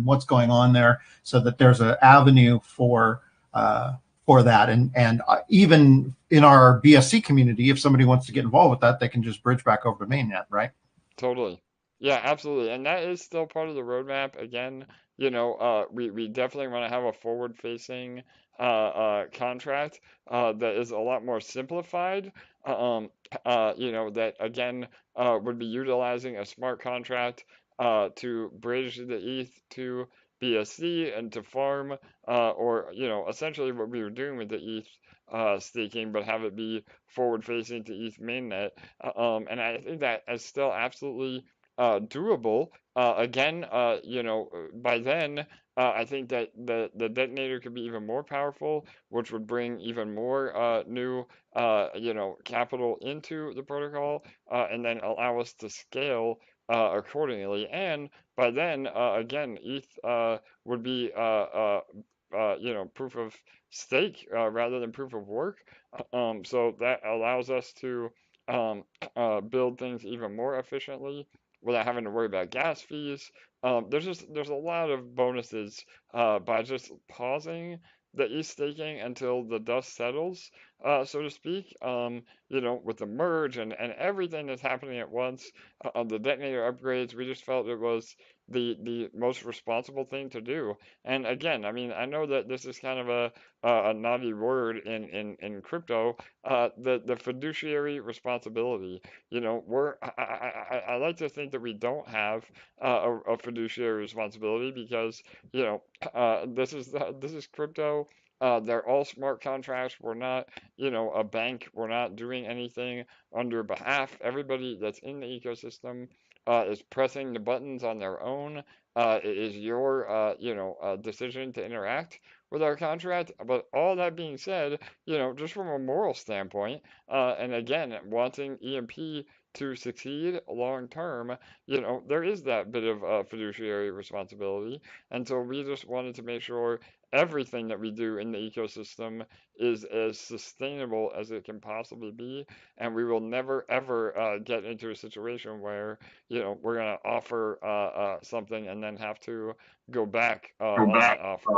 what's going on there, so that there's an avenue for that. And even in our BSC community, if somebody wants to get involved with that, they can just bridge back over to mainnet, right? Totally. Yeah, absolutely. And that is still part of the roadmap. Again, we definitely want to have a forward-facing contract that is a lot more simplified. That again would be utilizing a smart contract to bridge the ETH to BSC and to farm, or essentially what we were doing with the ETH staking, but have it be forward-facing to ETH mainnet. And I think that is still absolutely doable. Again, by then, I think that the detonator could be even more powerful, which would bring even more new capital into the protocol, and then allow us to scale accordingly. And by then, again, ETH would be proof of stake rather than proof of work. So that allows us to um, build things even more efficiently without having to worry about gas fees. There's a lot of bonuses by just pausing the ETH staking until the dust settles, so to speak. With the merge and everything that's happening at once, the detonator upgrades, we just felt it was the most responsible thing to do. And again, I mean, I know that this is kind of a naughty word in crypto, the fiduciary responsibility. I like to think that we don't have a fiduciary responsibility because this is crypto. They're all smart contracts. We're not, a bank. We're not doing anything on your behalf. Everybody that's in the ecosystem is pressing the buttons on their own. It is your, decision to interact with our contract. But all that being said, just from a moral standpoint, and again, wanting EMP to succeed long term, there is that bit of fiduciary responsibility. And so we just wanted to make sure everything that we do in the ecosystem is as sustainable as it can possibly be. And we will never, ever get into a situation where, we're going to offer something and then have to go back on that offer.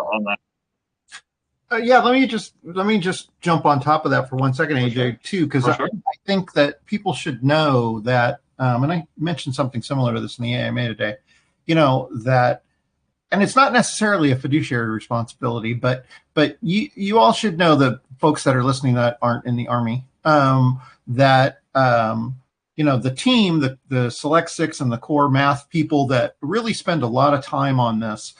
Yeah, let me just jump on top of that for 1 second, AJ, sure. too, because I think that people should know that, and I mentioned something similar to this in the AMA today, that, and it's not necessarily a fiduciary responsibility, but you all should know, that folks that are listening that aren't in the Army, that the team, the Select Six and the core math people that really spend a lot of time on this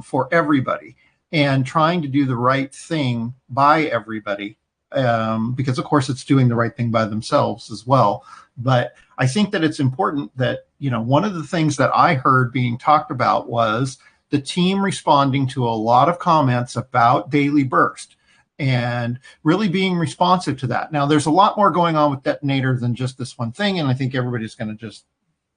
for everybody, and trying to do the right thing by everybody, because of course it's doing the right thing by themselves as well. But I think that it's important that, one of the things that I heard being talked about was the team responding to a lot of comments about Daily Burst and really being responsive to that. Now, there's a lot more going on with Detonator than just this one thing, and I think everybody's going to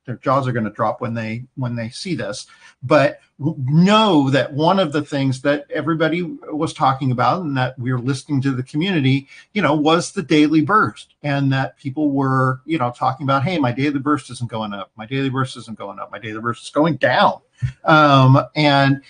their jaws are going to drop when they see this. But know that one of the things that everybody was talking about, and that we were listening to the community, was the daily burst, and that people were, talking about, hey, my daily burst isn't going up, my daily burst isn't going up, my daily burst is going down. And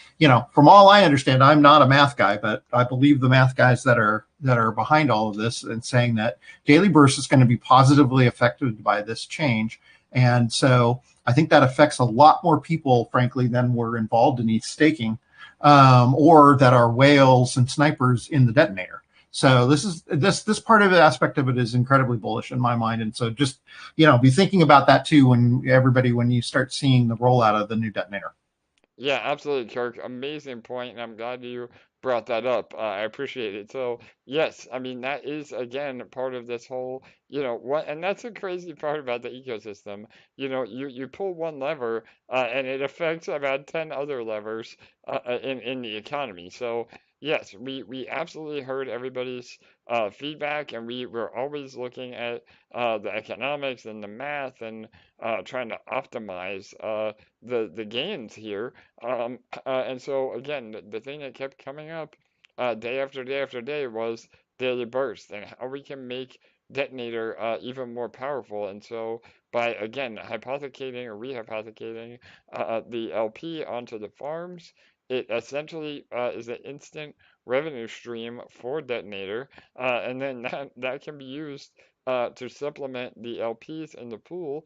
from all I understand, I'm not a math guy, but I believe the math guys that are behind all of this, and saying that daily burst is going to be positively affected by this change. And so I think that affects a lot more people, frankly, than were involved in ETH staking, or that are whales and snipers in the detonator. So this part of the aspect of it is incredibly bullish in my mind. And so just, be thinking about that too, when you start seeing the rollout of the new detonator. Yeah, absolutely, Kirk. Amazing point, and I'm glad you brought that up. I appreciate it. So, yes, I mean, that is, again, part of this whole, and that's a crazy part about the ecosystem. You pull one lever, and it affects about 10 other levers in the economy. So, yes, we absolutely heard everybody's feedback, and we were always looking at the economics and the math, and trying to optimize the gains here. And so again, the thing that kept coming up day after day after day was daily burst, and how we can make Detonator even more powerful. And so by, again, hypothecating or rehypothecating the LP onto the farms, it essentially is an instant revenue stream for Detonator, and then that can be used to supplement the LPs in the pool,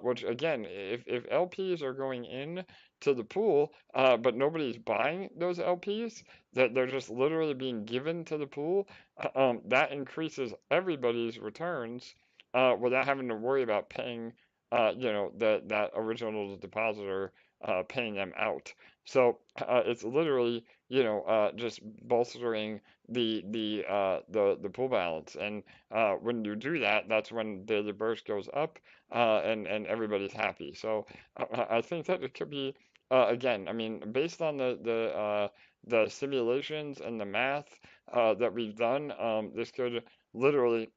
which again, if LPs are going in to the pool, but nobody's buying those LPs, that they're just literally being given to the pool, that increases everybody's returns without having to worry about paying, that original depositor paying them out. So it's literally, just bolstering the pool balance, and when you do that, that's when daily burst goes up, and everybody's happy. So I think that it could be again, I mean, based on the simulations and the math that we've done, this could literally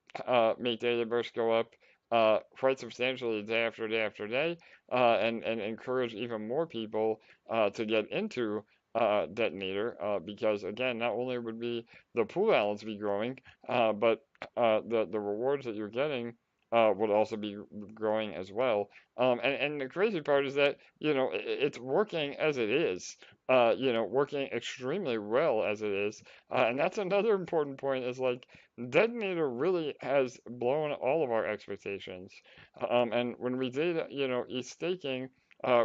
make data burst go up quite substantially day after day after day, and encourage even more people to get into Detonator, because again, not only would be the pool balance be growing, but the rewards that you're getting would also be growing as well. And the crazy part is that, you know, it's working as it is, you know, working extremely well as it is. And that's another important point is like Detonator really has blown all of our expectations. And when we did, you know, staking,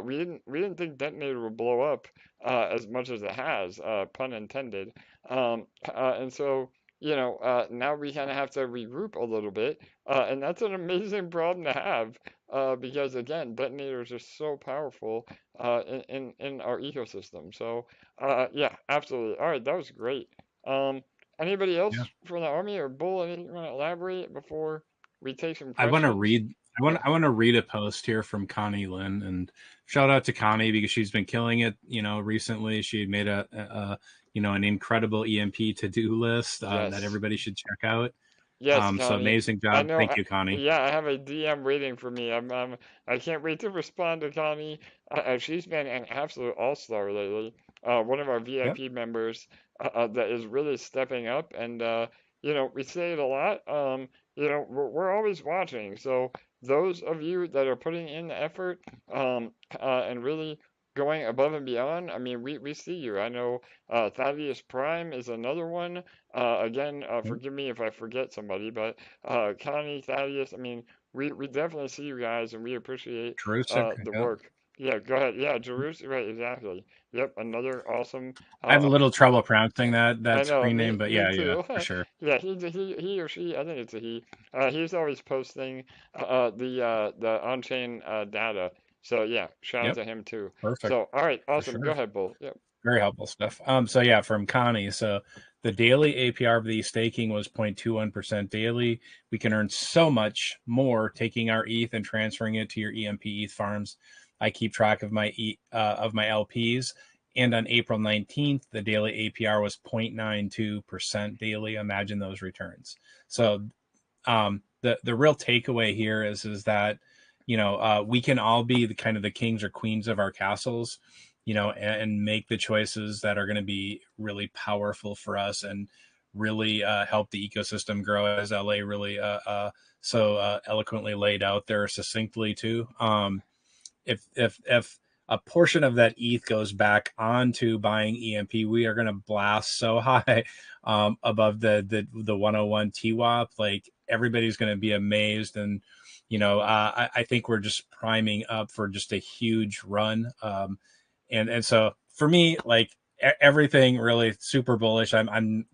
we didn't think Detonator would blow up as much as it has, pun intended. And so, you know, now we kind of have to regroup a little bit, and that's an amazing problem to have, because again, detonators are so powerful in our ecosystem. So, yeah, absolutely. All right, that was great. Um, Anybody else Yeah. from the army or Bull? Anything you want to elaborate before we take some I want to questions? read. I want to read a post here from Connie Lynn, and shout out to Connie because she's been killing it. You know, recently she made a you know, an incredible EMP to do list that Yes. everybody should check out. Yes, So Connie. amazing I job. know. Thank you, Connie. Yeah, I have a DM waiting for me. I can't wait to respond to Connie. She's been an absolute all-star lately. One of our Yep. VIP members that is really stepping up. And you know, we say it a lot. You know, we're always watching. So those of you that are putting in the effort, and really going above and beyond, I mean, we see you. I know Thaddeus Prime is another one. Again, Yep. forgive me if I forget somebody, but Connie, Thaddeus, I mean, we definitely see you guys and we appreciate Terrific. the Yep. work. Yeah, go ahead. Yeah, Jerusalem, right, exactly. Yep, another awesome. I have a Uh, little trouble pronouncing I that know, screen name, but me yeah, yeah, too. for sure. Yeah, he or she, I think it's a he. He's always posting the on-chain data. So yeah, shout out Yep. to him too. Perfect. So all right, For awesome. Go sure. ahead, Bull. Yep. Very helpful stuff. So yeah, from Connie. So the daily APR of the staking was 0.21% daily. We can earn so much more taking our ETH and transferring it to your EMP ETH farms. I keep track of my LPs. And on April 19th, the daily APR was 0.92% daily. Imagine those returns. So the real takeaway here is that, you know, we can all be the kind of the kings or queens of our castles, you know, and make the choices that are going to be really powerful for us and really help the ecosystem grow, as LA really so eloquently laid out there succinctly too. If a portion of that ETH goes back onto buying EMP, we are going to blast so high above the 101 TWAP. Like everybody's going to be amazed, and you know, I think we're just priming up for just a huge run. And so for me, like everything really super bullish. I'm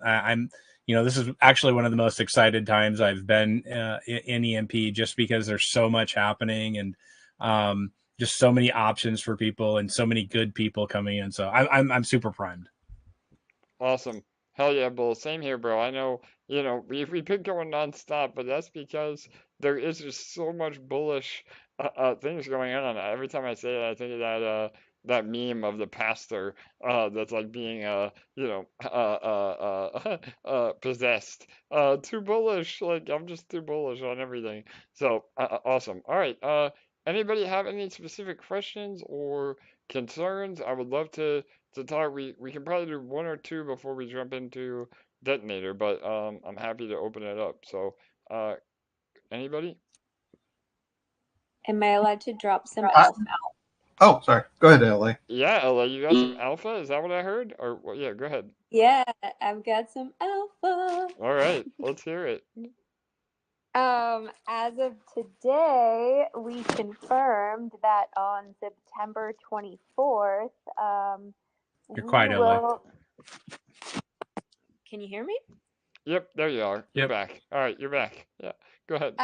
you know, this is actually one of the most excited times I've been in EMP, just because there's so much happening and just so many options for people and so many good people coming in. So I'm super primed. Awesome. Hell yeah, Bull. Same here, bro. I know, you know, we could go nonstop, but that's because there is just so much bullish things going on. Every time I say it, I think of that meme of the pastor that's like being you know possessed. Too bullish. Like I'm just too bullish on everything. So awesome. All right. Anybody have any specific questions or concerns? I would love to talk. We can probably do one or two before we jump into Detonator, but I'm happy to open it up. So, uh, anybody? Am I allowed to drop some I, alpha? oh, sorry. Go ahead, LA. Yeah, Ella, you got some alpha? Is that what I heard? Or well, yeah, go ahead. Yeah, I've got some alpha. All right, let's hear it. As of today, we confirmed that on September 24th, You're we quiet, LA. will. Can you hear me? Yep, there you are. You're Yep. back. All right, you're back. Yeah, go ahead.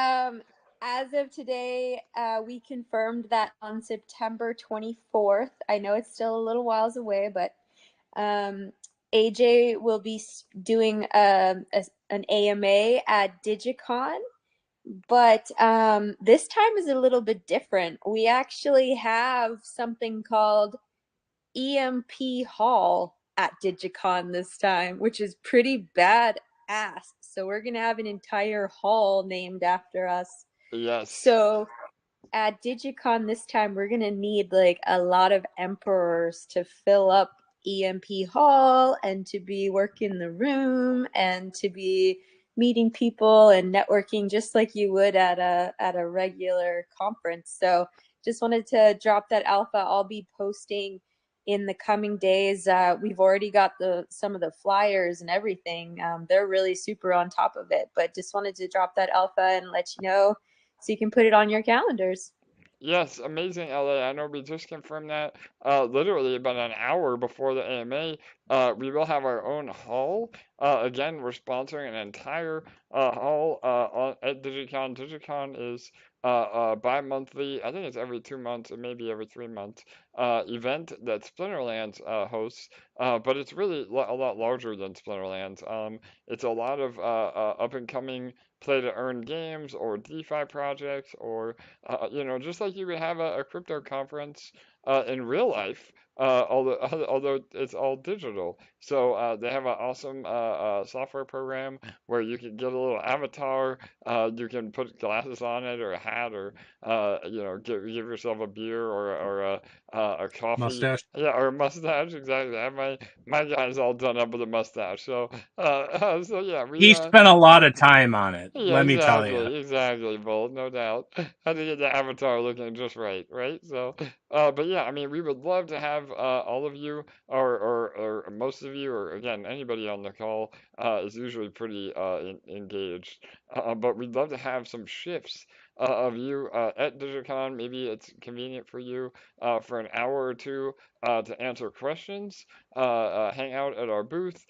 As of today, we confirmed that on September 24th, I know it's still a little whiles away, but AJ will be doing an AMA at Dygycon. But this time is a little bit different. We actually have something called EMP Hall at Dygycon this time, which is pretty badass. So we're gonna have an entire hall named after us. Yes. So at Dygycon this time, we're gonna need like a lot of emperors to fill up EMP Hall and to be working the room and to be meeting people and networking just like you would at a regular conference. So just wanted to drop that alpha. I'll be posting in the coming days. We've already got some of the flyers and everything. They're really super on top of it, but just wanted to drop that alpha and let you know so you can put it on your calendars. Yes, amazing, LA. I know we just confirmed that literally about an hour before the AMA. We will have our own hall. Again, we're sponsoring an entire hall at Dygycon. Dygycon is bi-monthly, I think it's every 2 months and maybe every 3 months, event that Splinterlands hosts, but it's really a lot larger than Splinterlands. It's a lot of up-and-coming play-to-earn games or DeFi projects or just like you would have a crypto conference in real life, although it's all digital. So they have an awesome software program where you can get a little avatar. You can put glasses on it or a hat or give yourself a beer or a coffee. Mustache. Yeah, or a mustache. Exactly. I have my guys all done up with a mustache. So yeah, He spent a lot of time on it. yeah, Let me tell you. exactly, Bold, no doubt. Had to get the avatar looking just right, right? So, but yeah, I mean, we would love to have all of you, or most of you, or again, anybody on the call is usually pretty engaged. But we'd love to have some shifts of you at Dygycon. Maybe it's convenient for you for an hour or two to answer questions, hang out at our booth.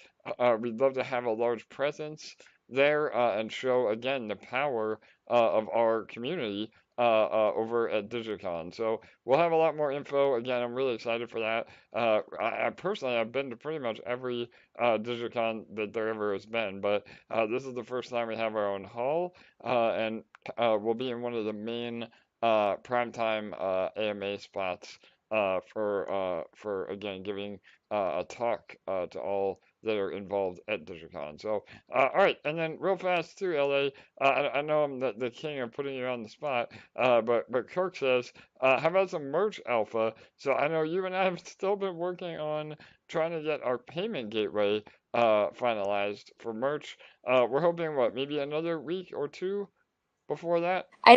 We'd love to have a large presence there and show again the power of our community over at Dygycon. So we'll have a lot more info. Again, I'm really excited for that. I personally have been to pretty much every Dygycon that there ever has been, but this is the first time we have our own hall, and we'll be in one of the main primetime AMA spots for again giving a talk to all that are involved at Dygycon. So, all right, and then real fast too, LA. I know I'm the king of putting you on the spot, but Kirk says, how about some merch alpha? So I know you and I have still been working on trying to get our payment gateway finalized for merch. We're hoping maybe another week or two before that. I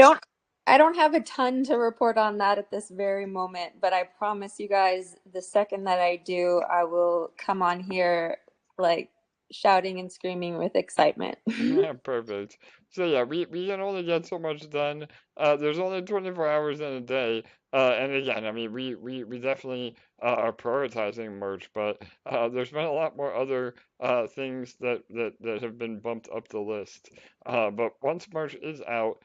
don't have a ton to report on that at this very moment, but I promise you guys the second that I do, I will come on here like shouting and screaming with excitement. Yeah, perfect. So yeah, we can only get so much done. There's only 24 hours in a day. And again, I mean, we definitely are prioritizing merch, but there's been a lot more other things that have been bumped up the list. But once merch is out,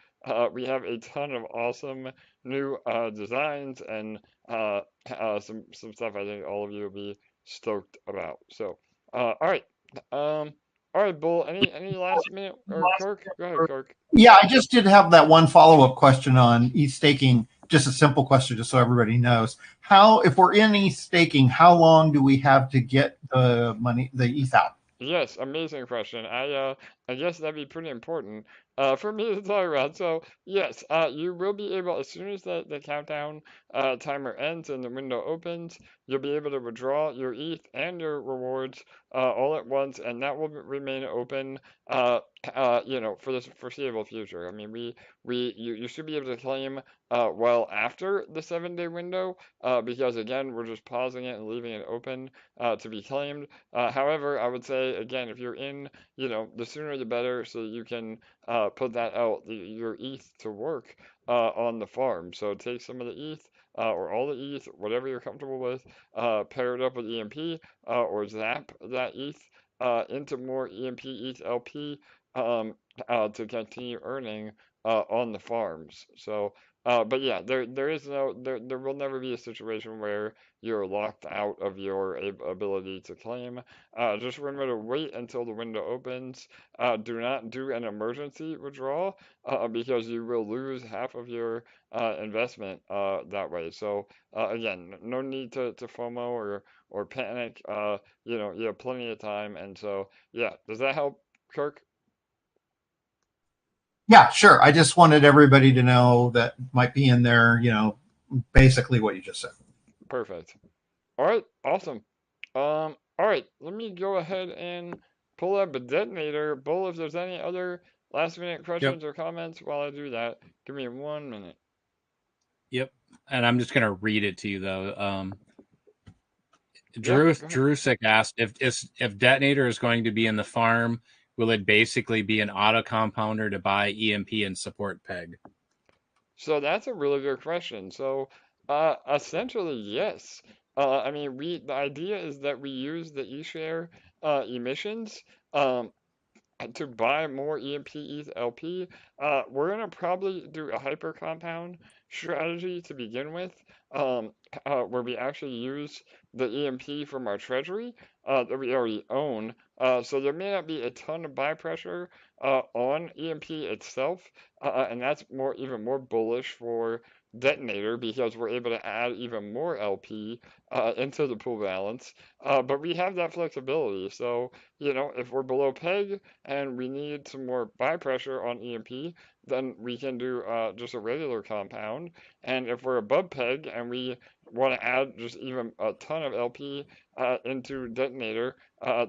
we have a ton of awesome new designs and some stuff I think all of you will be stoked about. So, all right. All right, Bull. Any last minute or Kirk? Go ahead, Kirk. Yeah, I just did have that one follow-up question on ETH staking. Just a simple question, just so everybody knows. If we're in ETH staking, how long do we have to get the money, the ETH out? Yes, amazing question. I guess that'd be pretty important for me to talk about. So yes, you will be able as soon as the countdown timer ends and the window opens, you'll be able to withdraw your ETH and your rewards all at once, and that will remain open. For the foreseeable future. I mean, you should be able to claim well after the 7-day window because again, we're just pausing it and leaving it open to be claimed. However, I would say again, if you're in, the sooner the better, so you can put that out your ETH to work on the farm. So take some of the ETH. Or all the ETH, whatever you're comfortable with, pair it up with EMP or zap that ETH into more EMP ETH LP to continue earning on the farms. So But yeah, there will never be a situation where you're locked out of your ability to claim. Just remember to wait until the window opens. Do not do an emergency withdrawal because you will lose half of your investment that way. So again, no need to FOMO or panic. You have plenty of time, and so yeah, does that help, Kirk? Yeah, sure. I just wanted everybody to know that might be in there, basically what you just said. Perfect. All right, awesome. All right, let me go ahead and pull up a detonator. Bull, if there's any other last minute questions or comments while I do that, give me 1 minute. Yep. And I'm just gonna read it to you though. Yeah, Drusik asked if detonator is going to be in the farm, will it basically be an auto compounder to buy EMP and support PEG? so that's a really good question. So, essentially, yes. I mean, the idea is that we use the eShare emissions to buy more EMP ETH LP. We're gonna probably do a hyper compound strategy to begin with, where we actually use the EMP from our treasury that we already own. So there may not be a ton of buy pressure on EMP itself, and that's even more bullish for Detonator because we're able to add even more LP into the pool balance. But we have that flexibility. So, if we're below PEG and we need some more buy pressure on EMP, then we can do just a regular compound. And if we're above PEG and we want to add just even a ton of LP into Detonator,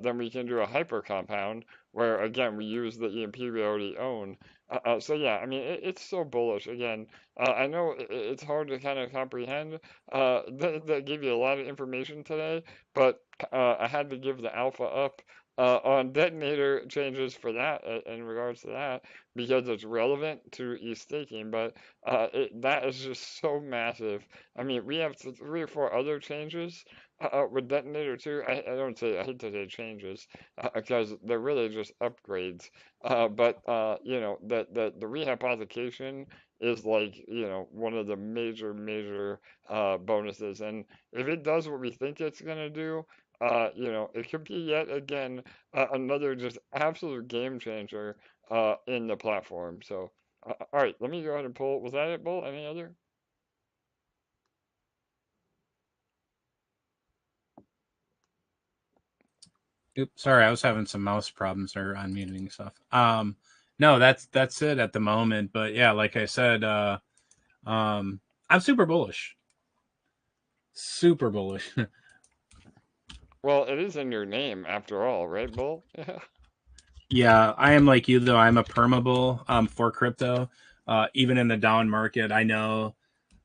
then we can do a hyper compound where again we use the EMP we already own. So yeah, I mean it's so bullish. Again, I know it's hard to kind of comprehend. That gave you a lot of information today, but I had to give the alpha up on detonator changes for that in regards to that because it's relevant to e-staking, but that is just so massive. I mean, we have 3 or 4 other changes with detonator too. I hate to say changes because they're really just upgrades. But the rehypothecation is like one of the major bonuses, and if it does what we think it's gonna do, it could be yet again another just absolute game changer in the platform. So, all right, let me go ahead and pull. Was that it, Bull? Any other? Oops, sorry, I was having some mouse problems or unmuting stuff. No, that's it at the moment. But yeah, like I said, I'm super bullish. Super bullish. Well, it is in your name after all, right, Bull? Yeah. Yeah, I am like you though. I'm a permabull for crypto. Even in the down market, I know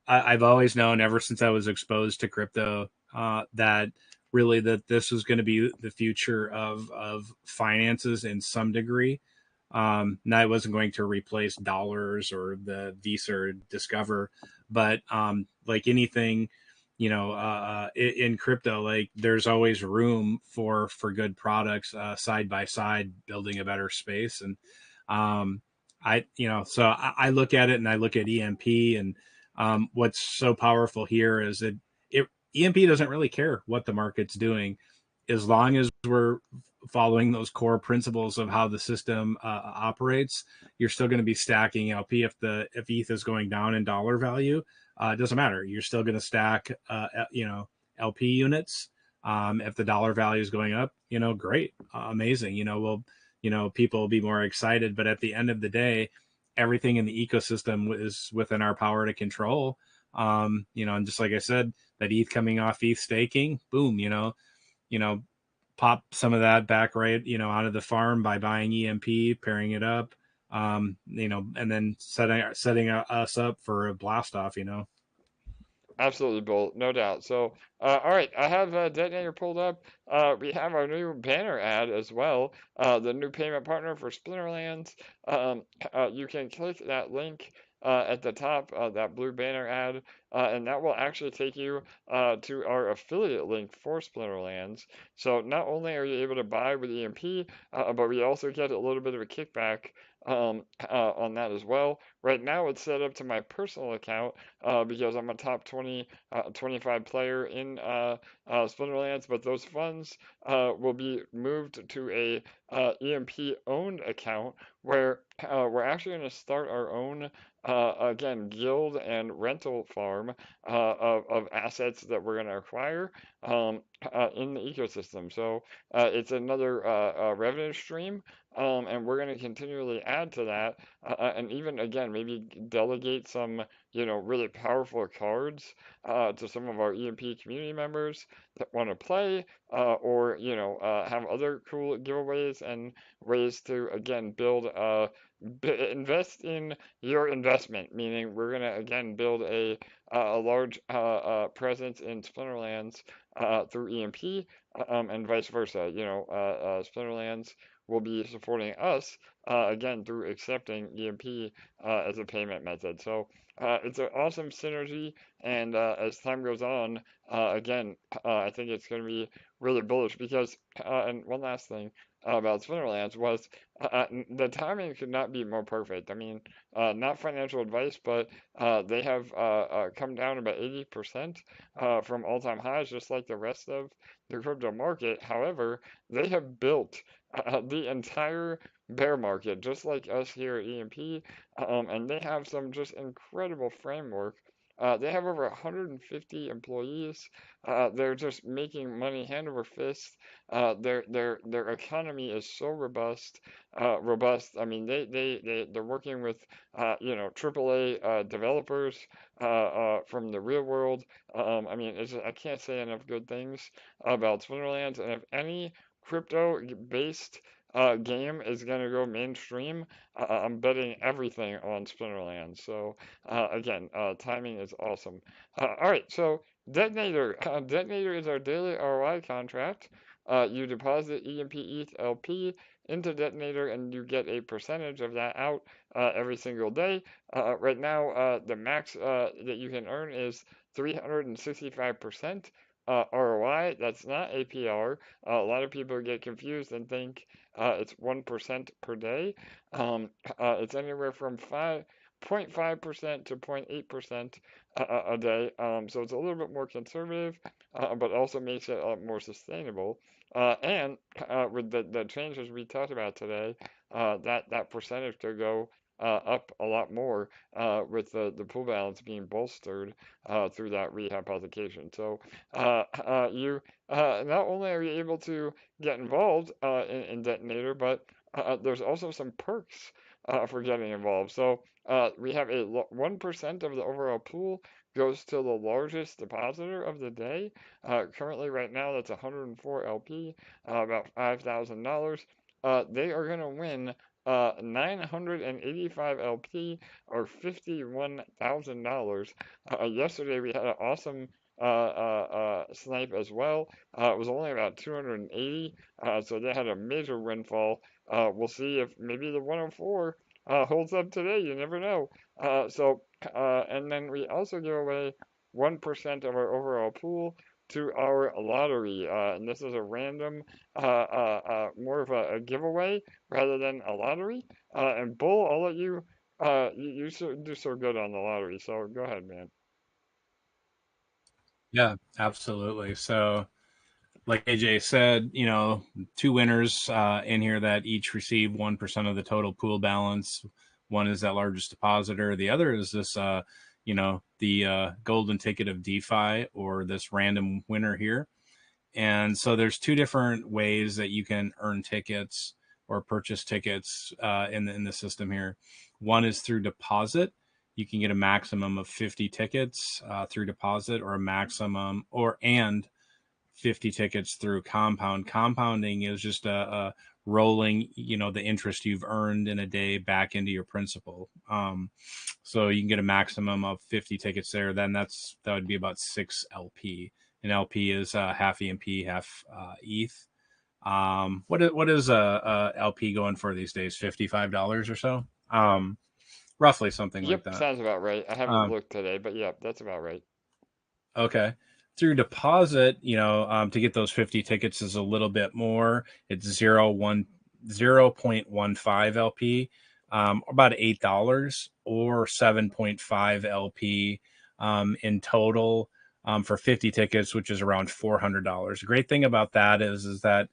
I've always known ever since I was exposed to crypto that really that this was going to be the future of finances in some degree. Now it wasn't going to replace dollars or the Visa or Discover, but like anything, in crypto, like there's always room for good products side by side, building a better space. And so I look at it and I look at EMP and what's so powerful here is that EMP doesn't really care what the market's doing as long as we're following those core principles of how the system operates. You're still going to be stacking LP. If ETH is going down in dollar value, it doesn't matter. You're still going to stack LP units. If the dollar value is going up, great, amazing. People will be more excited. But at the end of the day, everything in the ecosystem is within our power to control. And just like I said, that ETH coming off ETH staking, boom, pop some of that back right, out of the farm by buying EMP, pairing it up, and then setting us up for a blast off, Absolutely, Bull, no doubt. So, all right, I have Detonator pulled up. We have our new banner ad as well, the new payment partner for Splinterlands. You can click that link at the top, that blue banner ad, and that will actually take you to our affiliate link for Splinterlands. So not only are you able to buy with EMP, but we also get a little bit of a kickback on that as well. Right now it's set up to my personal account because I'm a top 25 player in Splinterlands, but those funds will be moved to a EMP owned account where we're actually going to start our own again guild and rental farm of assets that we're going to acquire in the ecosystem. So it's another revenue stream, and we're going to continually add to that, and even again maybe delegate some really powerful cards to some of our EMP community members that want to play, or have other cool giveaways and ways to again build invest in your investment, meaning we're going to again build a large presence in Splinterlands through EMP, and vice versa. Splinterlands will be supporting us again through accepting EMP as a payment method. So it's an awesome synergy, and as time goes on, again, I think it's going to be really bullish because, and one last thing about Splinterlands was the timing could not be more perfect. I mean, not financial advice, but they have come down about 80% from all-time highs, just like the rest of the crypto market. However, they have built the entire bear market, just like us here at EMP, and they have some just incredible framework. They have over 150 employees. They're just making money hand over fist. Their economy is so robust. Robust. I mean, they're working with AAA developers from the real world. I mean, I can't say enough good things about Splinterlands. And if any crypto-based game is going to go mainstream, I'm betting everything on Splinterlands. So again, timing is awesome. All right, so Detonator. Detonator is our daily ROI contract. You deposit EMP ETH LP into Detonator and you get a percentage of that out every single day. Right now, the max that you can earn is 365% ROI. That's not APR. A lot of people get confused and think it's 1% per day. It's anywhere from 0.5% to 0.8% a day. So it's a little bit more conservative, but also makes it more sustainable. And with the changes we talked about today, that percentage to go up a lot more with the pool balance being bolstered through that rehypothecation. So you not only are you able to get involved in Detonator, but there's also some perks for getting involved. So we have 1% of the overall pool goes to the largest depositor of the day. Currently, right now, that's 104 LP, about $5,000. They are going to win 985 LP or $51,000. Yesterday, we had an awesome snipe as well. It was only about 280, so they had a major windfall. We'll see if maybe the 104 holds up today. You never know. And then we also give away 1% of our overall pool to our lottery, and this is a random, more of a giveaway rather than a lottery. And Bull, I'll let you, you do so good on the lottery, so go ahead, man. Yeah, absolutely. So, like AJ said, 2 winners in here that each receive 1% of the total pool balance. One is that largest depositor. The other is this, the golden ticket of DeFi, or this random winner here. And so there's 2 different ways that you can earn tickets or purchase tickets in the system here. One is through deposit. You can get a maximum of 50 tickets through deposit, or a maximum and 50 tickets through compound. Compounding is just a rolling, the interest you've earned in a day back into your principal. So you can get a maximum of 50 tickets there. Then that would be about 6 LP. And LP is half EMP, half ETH. What is LP going for these days? $55 or so. roughly something like Yep, that. sounds about right. I haven't looked today, but yep, that's about right. Okay. Through deposit, to get those 50 tickets is a little bit more. It's 0.15 LP, about $8 or 7.5 LP in total for 50 tickets, which is around $400. The great thing about that is that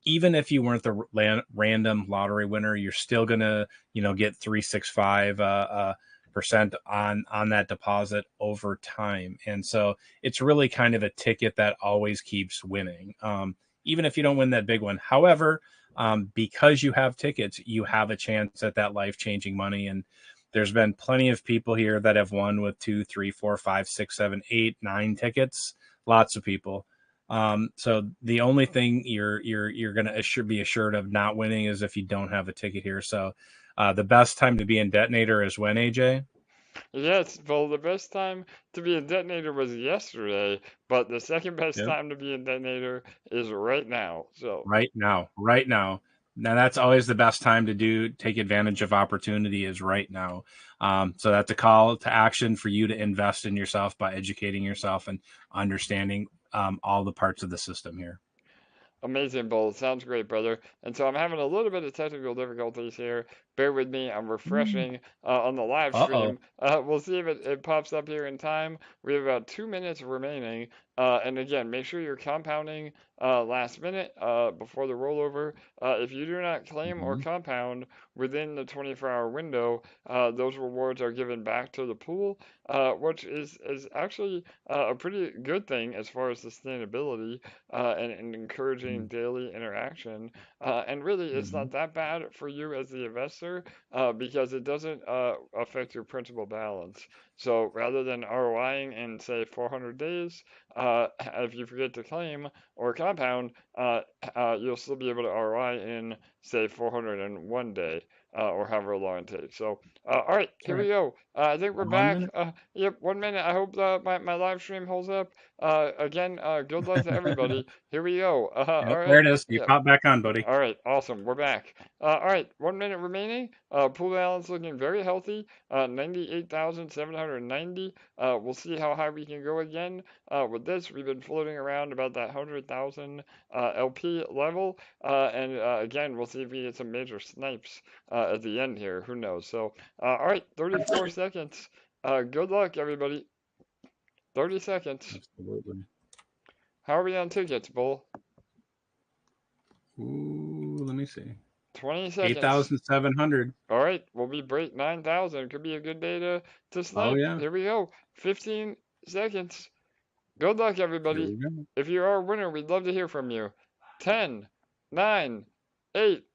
even if you weren't the random lottery winner, you're still gonna, get 365 percent on that deposit over time. And so it's really kind of a ticket that always keeps winning, even if you don't win that big one. However, because you have tickets, you have a chance at that life-changing money. And there's been plenty of people here that have won with 2, 3, 4, 5, 6, 7, 8, 9 tickets. Lots of people. So the only thing you're going to be assured of not winning is if you don't have a ticket here. So the best time to be in Detonator is when, AJ? Yes, well, the best time to be in Detonator was yesterday, but the second best time to be in Detonator is right now. So right now. Now that's always the best time to take advantage of opportunity is right now. So that's a call to action for you to invest in yourself by educating yourself and understanding all the parts of the system here. amazing, Bull. Sounds great, brother. And so I'm having a little bit of technical difficulties here. Bear with me. I'm refreshing on the live stream. We'll see if it pops up here in time. We have about 2 minutes remaining. And again, make sure you're compounding last minute before the rollover. If you do not claim or compound within the 24-hour window, those rewards are given back to the pool, which is actually a pretty good thing as far as sustainability and encouraging daily interaction. And really, it's not that bad for you as the investor because it doesn't affect your principal balance. So rather than ROIing in, say, 400 days, if you forget to claim or compound, you'll still be able to ROI in, say, 401 day. Or however long it takes. So, all right, here we go. I think we're back. Yep, 1 minute. I hope my live stream holds up. Again, good luck to everybody. Here we go. All right. There it is. You popped back on, buddy. All right, awesome. We're back. All right, 1 minute remaining. Pool balance looking very healthy. 98,790. We'll see how high we can go again. With this, we've been floating around about that 100,000 LP level. And again, we'll see if we get some major snipes at the end here. Who knows? So, all right, 34 seconds. Good luck, everybody. 30 seconds. Absolutely. How are we on tickets, Bull? Ooh, let me see. 20 seconds. 8,700. All right, we'll be break 9,000. Could be a good day to snipe. Oh, yeah. Here we go. 15 seconds. Good luck, everybody. If you are a winner, we'd love to hear from you. 10, 9, 8,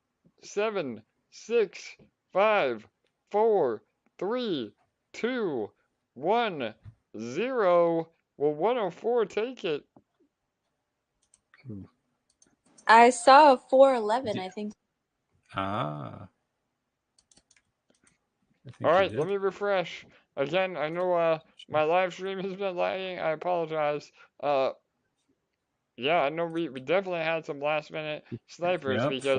7, 6, 5, 4, 3, 2, 1, 0. Will 104 take it? I saw a 411, I think. All right, let me refresh. Again, I know my live stream has been lagging. I apologize. Yeah, I know we definitely had some last minute snipers because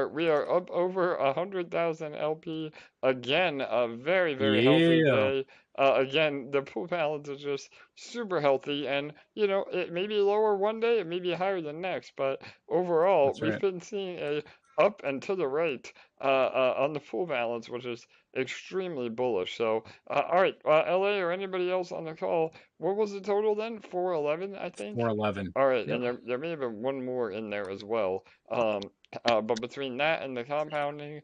we are up over 100,000 LP again. A very healthy day. Again, the pool balance is just super healthy, and it may be lower one day, it may be higher the next, but overall we've been seeing a up and to the right on the pool balance, which is extremely bullish. So, all right, LA or anybody else on the call, what was the total then? 411, I think. 411. All right, and there may have been one more in there as well. But between that and the compounding,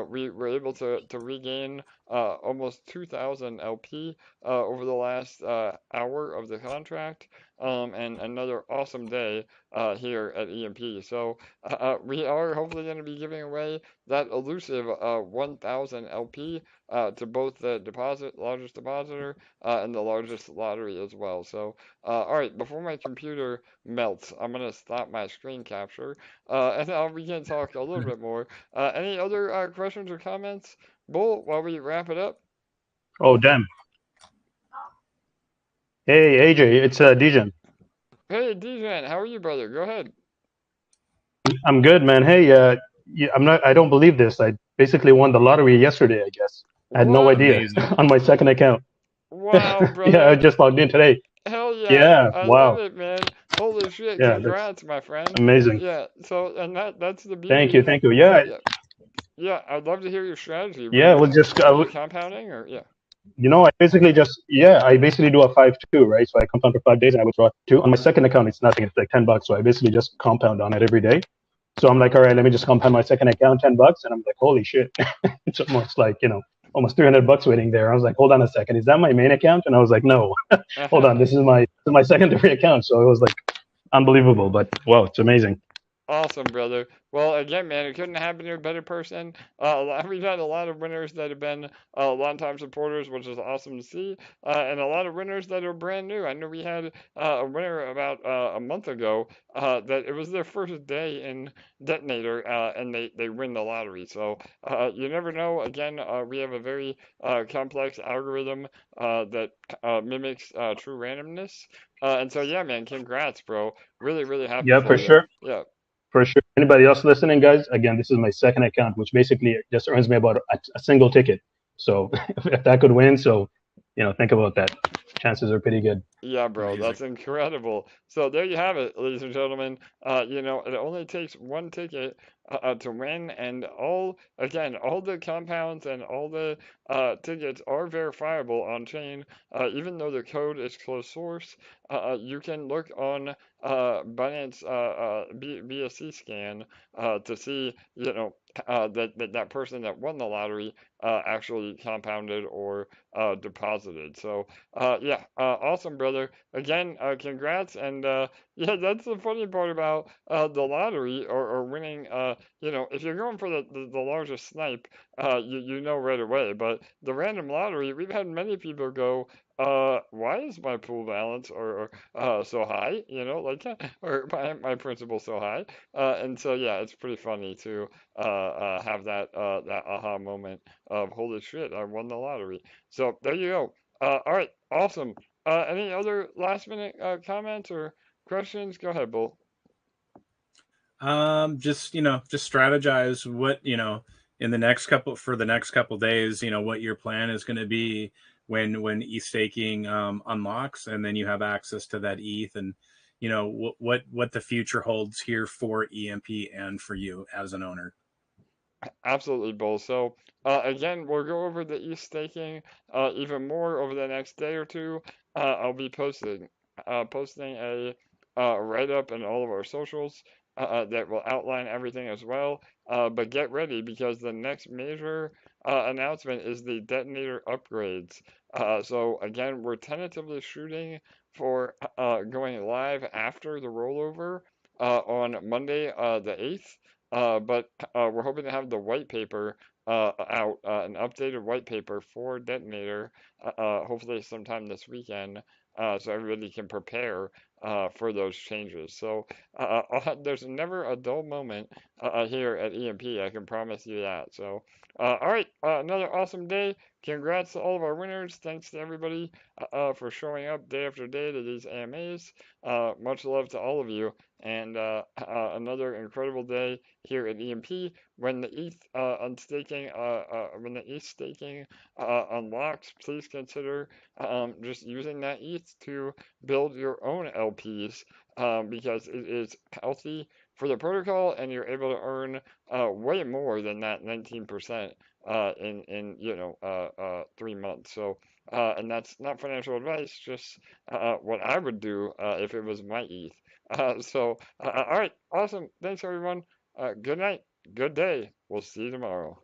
we were able to regain almost 2,000 LP over the last hour of the contract, and another awesome day here at EMP. So we are hopefully going to be giving away that elusive 1,000 LP to both the largest depositor and the largest lottery as well. So all right, before my computer melts, I'm going to stop my screen capture and now we can talk a little bit more. Any other questions or comments, Bull, while we wrap it up? Oh, damn. Hey, AJ, it's Degen. Hey, Degen, how are you, brother? Go ahead. I'm good, man. Hey, I don't believe this. I basically won the lottery yesterday, I guess. I had no What? idea Amazing. on my second account. Wow, Yeah, I brother. just logged in today. Hell yeah. Yeah, I love wow. it, man. Holy shit. Yeah, that's Congrats, my friend. amazing. Yeah. So, and that's the Thank beauty. you, thank you. Yeah, Yeah. Yeah. I'd love to hear your strategy. yeah. It was just Are you compounding or yeah? I basically just I basically do a 5-2, right? So I compound for 5 days and I withdraw 2. On my second account, it's nothing. It's like $10. So I basically just compound on it every day. So I'm like, all right, let me just compound my second account $10, and I'm like, holy shit, it's almost like almost $300 waiting there. I was like, hold on a second, is that my main account? And I was like, no, hold on, this is my secondary account. So it was like unbelievable, but wow, it's amazing. Awesome, brother. Well, again, man, it couldn't happen to a better person. We've had a lot of winners that have been long-time supporters, which is awesome to see, and a lot of winners that are brand new. I know we had a winner about a month ago that it was their first day in Detonator, and they win the lottery. So you never know. Again, we have a very complex algorithm that mimics true randomness. And so, yeah, man, congrats, bro. Really, really happy Yeah, for for you. sure. Yeah. For sure. Anybody else listening, guys? Again, this is my second account, which basically just earns me about a single ticket. So if that could win, so think about that. Chances are pretty good. Yeah, bro, Amazing. that's incredible. So there you have it, ladies and gentlemen. It only takes one ticket to win, and all the compounds and all the tickets are verifiable on chain. Even though the code is closed source, you can look on Binance BSC scan to see, that person that won the lottery actually compounded or deposited. So. Awesome, brother. Again, congrats, and yeah, that's the funny part about the lottery or winning. If you're going for the largest snipe, you know right away. But the random lottery, we've had many people go, why is my pool balance or so high? Or my principal so high. And so yeah, it's pretty funny to have that aha moment of holy shit, I won the lottery. So there you go. All right, awesome. Any other last minute comments or questions? Go ahead, Bull. Just just strategize what in the next couple days, what your plan is going to be when ETH staking unlocks, and then you have access to that ETH, and what the future holds here for EMP and for you as an owner. Absolutely, Bull. So again, we'll go over the ETH staking even more over the next day or two. I'll be posting a write up in all of our socials that will outline everything as well. But get ready because the next major announcement is the detonator upgrades. So again, we're tentatively shooting for going live after the rollover on Monday the 8th. But we're hoping to have the white paper out, an updated white paper for Detonator, hopefully sometime this weekend, so everybody can prepare for those changes. So there's never a dull moment here at EMP, I can promise you that. So, all right, another awesome day. Congrats to all of our winners. Thanks to everybody for showing up day after day to these AMAs. Much love to all of you. And another incredible day here at EMP when the ETH staking unlocks. Please consider just using that ETH to build your own LPs because it is healthy for the protocol, and you're able to earn way more than that 19% in 3 months. So. And that's not financial advice, just what I would do if it was my ETH. All right, awesome. Thanks, everyone. Good night. Good day. We'll see you tomorrow.